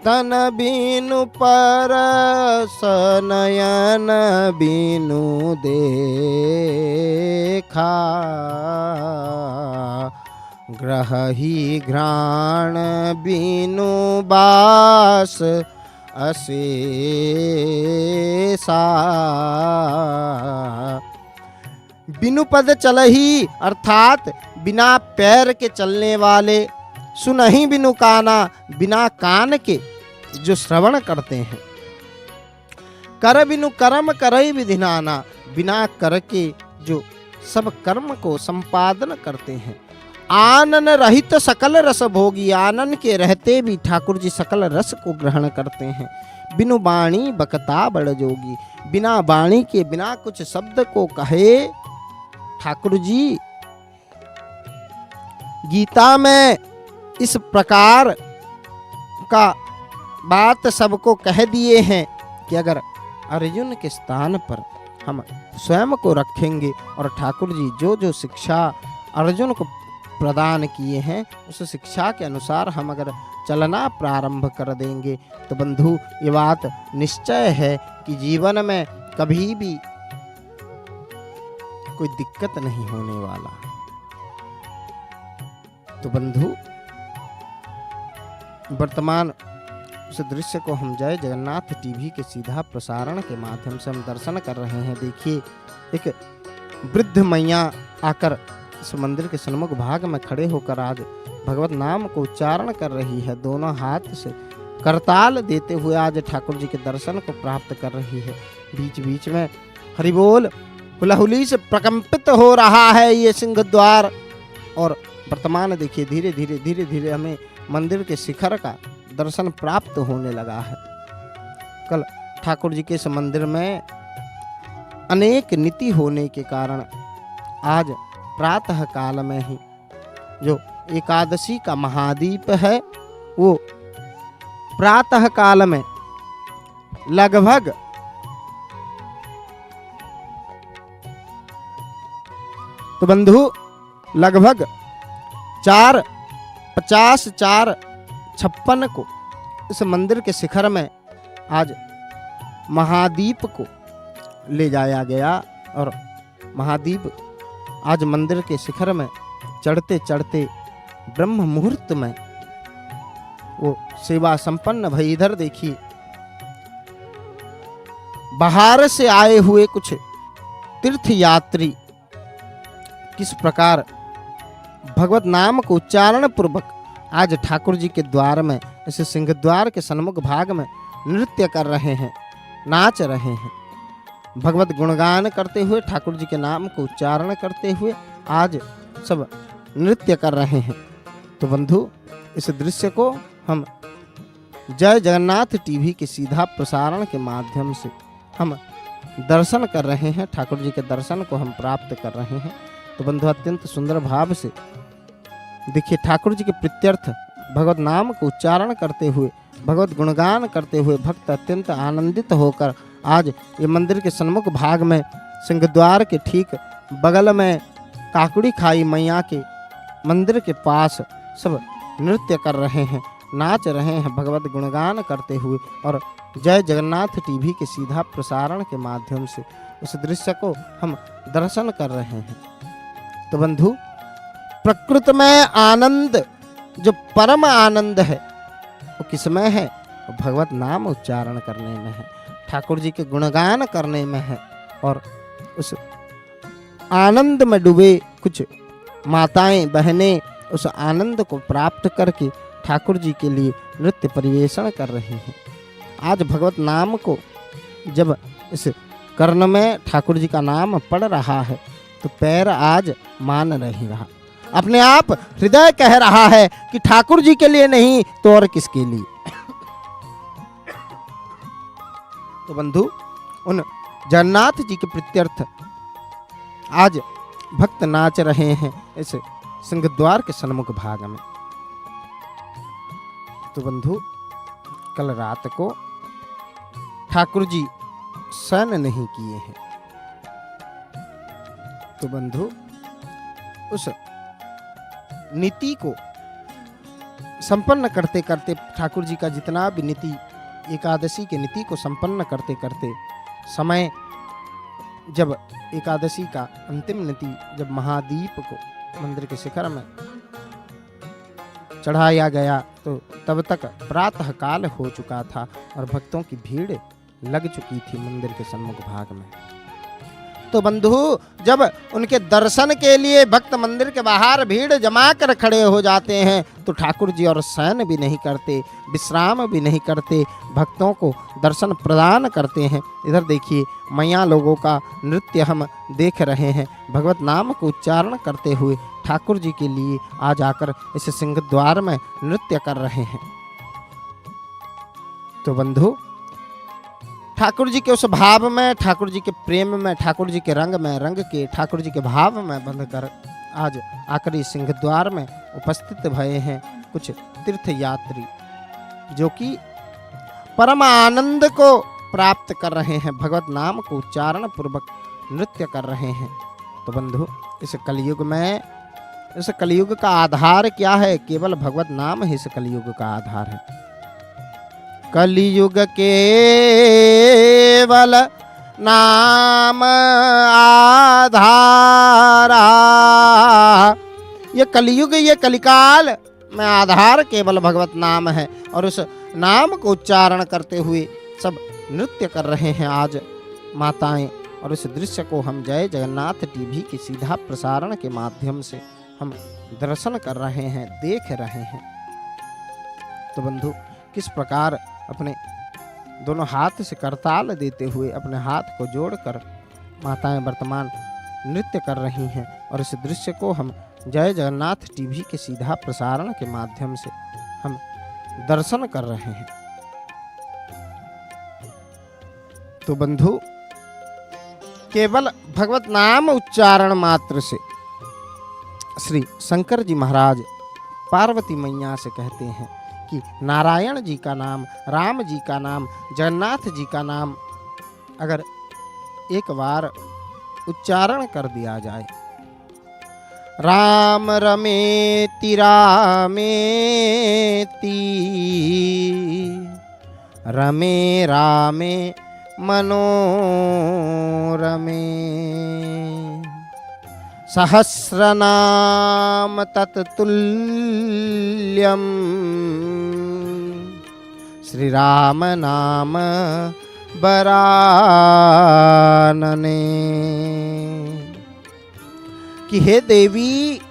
तन बिनु परस नयन बिनु देखा, ग्रही घ्राण बिनु बास अशेषा, बिनु पद चलही अर्थात बिना पैर के चलने वाले, सुनहि बिनु काना बिना कान के जो श्रवण करते हैं, कर बिनु कर्म करई विधि नाना बिना कर के जो सब कर्म को संपादन करते हैं, आनन रहित सकल रस भोगी, आनन के रहते भी ठाकुर जी सकल रस को ग्रहण करते हैं। बिनु बाणी बकता बड़ जोगी, बिना बाणी के बिना कुछ शब्द को कहे ठाकुर जी गीता में इस प्रकार का बात सबको कह दिए हैं कि अगर अर्जुन के स्थान पर हम स्वयं को रखेंगे और ठाकुर जी जो जो शिक्षा अर्जुन को प्रदान किए हैं उस शिक्षा के अनुसार हम अगर चलना प्रारंभ कर देंगे तो बंधु ये बात निश्चय है कि जीवन में कभी भी कोई दिक्कत नहीं होने वाला। तो बंधु वर्तमान उस दृश्य को हम जय जगन्नाथ टीवी के सीधा प्रसारण के माध्यम से हम दर्शन कर रहे हैं। देखिए एक वृद्ध मैया आकर इस मंदिर के सन्मुख भाग में खड़े होकर आज भगवत नाम को उच्चारण कर रही है। दोनों हाथ से करताल देते हुए आज ठाकुर जी के दर्शन को प्राप्त कर रही है। बीच बीच में हरि बोल हुलाहुली से प्रकंपित हो रहा है ये सिंह द्वार। और वर्तमान देखिए धीरे धीरे हमें मंदिर के शिखर का दर्शन प्राप्त होने लगा है। कल ठाकुर जी के इस मंदिर में अनेक नीति होने के कारण आज प्रातः काल में ही जो एकादशी का महादीप है वो प्रातः काल में लगभग तो बंधु लगभग 4:50-4:56 को इस मंदिर के शिखर में आज महादीप को ले जाया गया और महादीप आज मंदिर के शिखर में चढ़ते चढ़ते ब्रह्म मुहूर्त में वो सेवा संपन्न भई। इधर देखिए बाहर से आए हुए कुछ तीर्थ यात्री किस प्रकार भगवत नाम को उच्चारण पूर्वक आज ठाकुर जी के द्वार में इस सिंह द्वार के सन्मुख भाग में नृत्य कर रहे हैं, नाच रहे हैं, भगवत गुणगान करते हुए ठाकुर जी के नाम को उच्चारण करते हुए आज सब नृत्य कर रहे हैं। तो बंधु इस दृश्य को हम जय जगन्नाथ टीवी के सीधा प्रसारण के माध्यम से हम दर्शन कर रहे हैं, ठाकुर जी के दर्शन को हम प्राप्त कर रहे हैं। तो बंधु अत्यंत सुंदर भाव से देखिए ठाकुर जी के प्रीत्यर्थ भगवत नाम को उच्चारण करते हुए भगवत गुणगान करते हुए भक्त अत्यंत आनंदित होकर आज ये मंदिर के सन्मुख भाग में सिंहद्वार के ठीक बगल में काकुड़ी खाई मैया के मंदिर के पास सब नृत्य कर रहे हैं, नाच रहे हैं, भगवत गुणगान करते हुए और जय जगन्नाथ टीवी के सीधा प्रसारण के माध्यम से उस दृश्य को हम दर्शन कर रहे हैं। तो बंधु प्रकृति में आनंद जो परम आनंद है वो किसमें है? वो भगवत नाम उच्चारण करने में है, ठाकुर जी के गुणगान करने में है। और उस आनंद में डूबे कुछ माताएं बहनें उस आनंद को प्राप्त करके ठाकुर जी के लिए नृत्य परिवेषण कर रही हैं। आज भगवत नाम को जब इस कर्ण में ठाकुर जी का नाम पड़ रहा है तो पैर आज मान नहीं रहा, अपने आप हृदय कह रहा है कि ठाकुर जी के लिए नहीं तो और किसके लिए। तो बंधु उन जगन्नाथ जी के प्रीत्यर्थ आज भक्त नाच रहे हैं इस सिंहद्वार के सन्मुख भाग में। तो बंधु कल रात को ठाकुर जी शयन नहीं किए हैं। तो बंधु उस नीति को संपन्न करते करते ठाकुर जी का जितना भी नीति एकादशी के नीति को संपन्न करते करते समय जब एकादशी का अंतिम नीति जब महादीप को मंदिर के शिखर में चढ़ाया गया तो तब तक प्रातः काल हो चुका था और भक्तों की भीड़ लग चुकी थी मंदिर के सम्मुख भाग में। तो बंधु जब उनके दर्शन के लिए भक्त मंदिर के बाहर भीड़ जमा कर खड़े हो जाते हैं तो ठाकुर जी और शयन भी नहीं करते, विश्राम भी नहीं करते, भक्तों को दर्शन प्रदान करते हैं। इधर देखिए मैया लोगों का नृत्य हम देख रहे हैं, भगवत नाम को उच्चारण करते हुए ठाकुर जी के लिए आ जाकर इस सिंहद्वार में नृत्य कर रहे हैं। तो बंधु ठाकुर जी के उस भाव में, ठाकुर जी के प्रेम में, ठाकुर जी के रंग में रंग के, ठाकुर जी के भाव में बंधकर आज आकर इस सिंहद्वार में उपस्थित भये हैं कुछ तीर्थ यात्री जो कि परम आनंद को प्राप्त कर रहे हैं, भगवत नाम को उच्चारण पूर्वक नृत्य कर रहे हैं। तो बंधु इस कलयुग में, इस कलयुग का आधार क्या है? केवल भगवत नाम ही इस कलयुग का आधार है। कलयुग केवल नाम आधारा, ये कलयुग, ये कलिकाल में आधार केवल भगवत नाम है। और उस नाम को उच्चारण करते हुए सब नृत्य कर रहे हैं आज माताएं। और इस दृश्य को हम जय जगन्नाथ टीवी के सीधा प्रसारण के माध्यम से हम दर्शन कर रहे हैं, देख रहे हैं। तो बंधु किस प्रकार अपने दोनों हाथ से करताल देते हुए अपने हाथ को जोड़कर माताएं वर्तमान नृत्य कर रही हैं। और इस दृश्य को हम जय जगन्नाथ टीवी के सीधा प्रसारण के माध्यम से हम दर्शन कर रहे हैं। तो बंधु केवल भगवत नाम उच्चारण मात्र से श्री शंकर जी महाराज पार्वती मैया से कहते हैं कि नारायण जी का नाम, राम जी का नाम, जगन्नाथ जी का नाम अगर एक बार उच्चारण कर दिया जाए, राम रमेति रामेति रमे रामे मनोरमे सहस्रनाम तत्तुल्यं श्री राम नाम बरानने। कि हे देवी,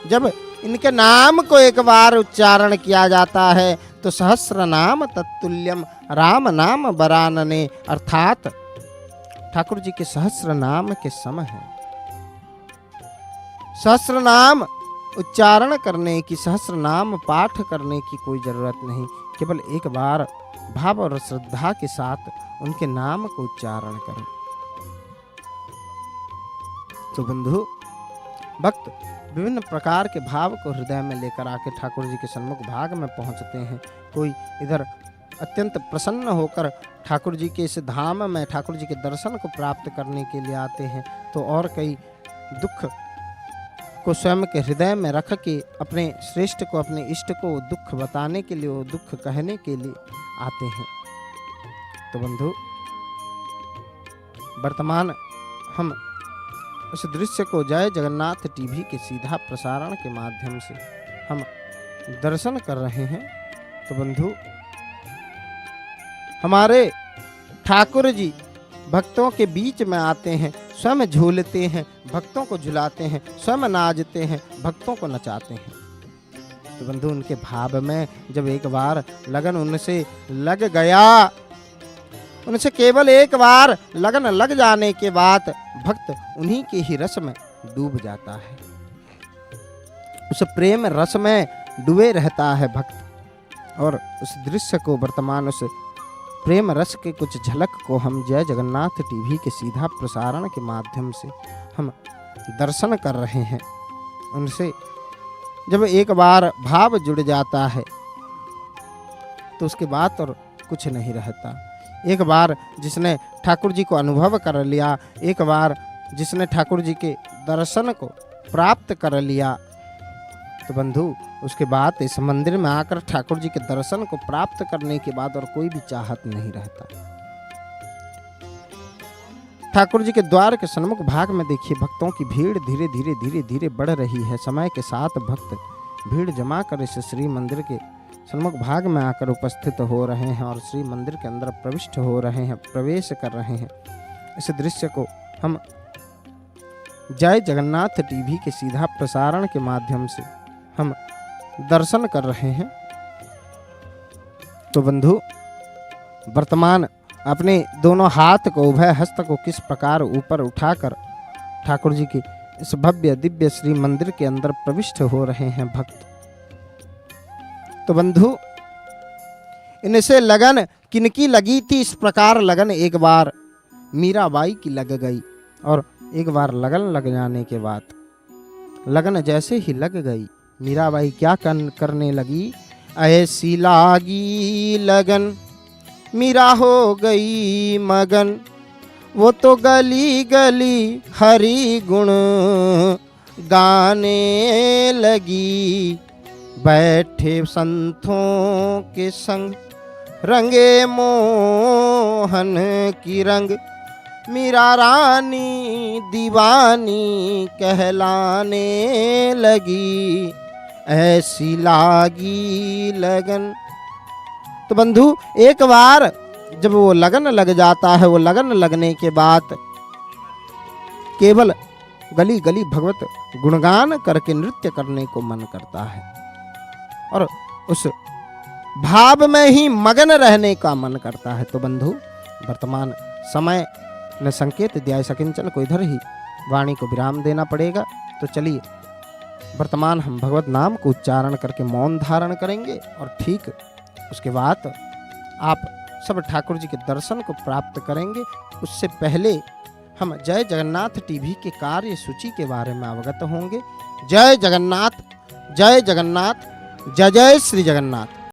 जब इनके नाम को एक बार उच्चारण किया जाता है तो सहस्र नाम तत्तुल्यम, राम नाम बरानने, अर्थात ठाकुर जी के सहस्र नाम के सम है। सहस्र नाम उच्चारण करने की, सहस्र नाम पाठ करने की कोई जरूरत नहीं, केवल एक बार भाव और श्रद्धा के साथ उनके नाम को उच्चारण करें। तो बंधु भक्त विभिन्न प्रकार के भाव को हृदय में लेकर आके ठाकुर जी के सन्मुख भाग में पहुंचते हैं। कोई इधर अत्यंत प्रसन्न होकर ठाकुर जी के इस धाम में ठाकुर जी के दर्शन को प्राप्त करने के लिए आते हैं, तो और कई दुख को स्वयं के हृदय में रख के अपने श्रेष्ठ को, अपने इष्ट को दुख बताने के लिए, वो दुख कहने के लिए आते हैं। तो बंधु वर्तमान हम उस दृश्य को जय जगन्नाथ टीवी के सीधा प्रसारण के माध्यम से हम दर्शन कर रहे हैं। तो बंधु हमारे ठाकुर जी भक्तों के बीच में आते हैं, स्वयं झूलते हैं, भक्तों को झुलाते हैं, स्वयं नाचते हैं, भक्तों को नचाते हैं। तो बंधु उनके भाव में जब एक बार लगन उनसे लग गया, उनसे केवल एक बार लगन लग जाने के बाद भक्त उन्हीं के ही रस में डूब जाता है, उस प्रेम रस में डूबे रहता है भक्त। और उस दृश्य को वर्तमान उस प्रेम रस के कुछ झलक को हम जय जगन्नाथ टीवी के सीधा प्रसारण के माध्यम से हम दर्शन कर रहे हैं। उनसे जब एक बार भाव जुड़ जाता है तो उसके बाद और कुछ नहीं रहता। एक बार जिसने ठाकुर जी को अनुभव कर लिया, एक बार जिसने ठाकुर जी के दर्शन को प्राप्त कर लिया, तो बंधु उसके बाद इस मंदिर में आकर ठाकुर जी के दर्शन को प्राप्त करने के बाद और कोई भी चाहत नहीं रहता। ठाकुर जी के द्वार के सन्मुख भाग में देखिए भक्तों की भीड़ धीरे धीरे धीरे धीरे बढ़ रही है। समय के साथ भक्त भीड़ जमा कर इस श्री मंदिर के सन्मुख भाग में आकर उपस्थित हो रहे हैं और श्री मंदिर के अंदर प्रविष्ट हो रहे हैं, प्रवेश कर रहे हैं। इस दृश्य को हम जय जगन्नाथ टीवी के सीधा प्रसारण के माध्यम से हम दर्शन कर रहे हैं। तो बंधु, वर्तमान अपने दोनों हाथ को, उभय हस्त को किस प्रकार ऊपर उठाकर ठाकुर जी के इस भव्य दिव्य श्री मंदिर के अंदर प्रविष्ट हो रहे हैं भक्त। तो बंधु, इनसे लगन किनकी लगी थी? इस प्रकार लगन एक बार मीराबाई की लग गई, और एक बार लगन लग जाने के बाद, लगन जैसे ही लग गई, मीराबाई क्या करने लगी? ऐसी लागी लगन मीरा हो गई मगन, वो तो गली गली हरि गुण गाने लगी। बैठे संतों के संग रंगे मोहन की रंग, मीरा रानी दीवानी कहलाने लगी। ऐसी लागी लगन। तो बंधु, एक बार जब वो लगन लग जाता है, वो लगन लगने के बाद केवल गली गली भगवत गुणगान करके नृत्य करने को मन करता है, और उस भाव में ही मगन रहने का मन करता है। तो बंधु, वर्तमान समय ने संकेत दिया है सकिंचन को इधर ही वाणी को विराम देना पड़ेगा। तो चलिए, वर्तमान हम भगवत नाम को उच्चारण करके मौन धारण करेंगे, और ठीक उसके बाद आप सब ठाकुर जी के दर्शन को प्राप्त करेंगे। उससे पहले हम जय जगन्नाथ टीवी के कार्य सूची के बारे में अवगत होंगे। जय जगन्नाथ, जय जगन्नाथ, जय जय श्री जगन्नाथ।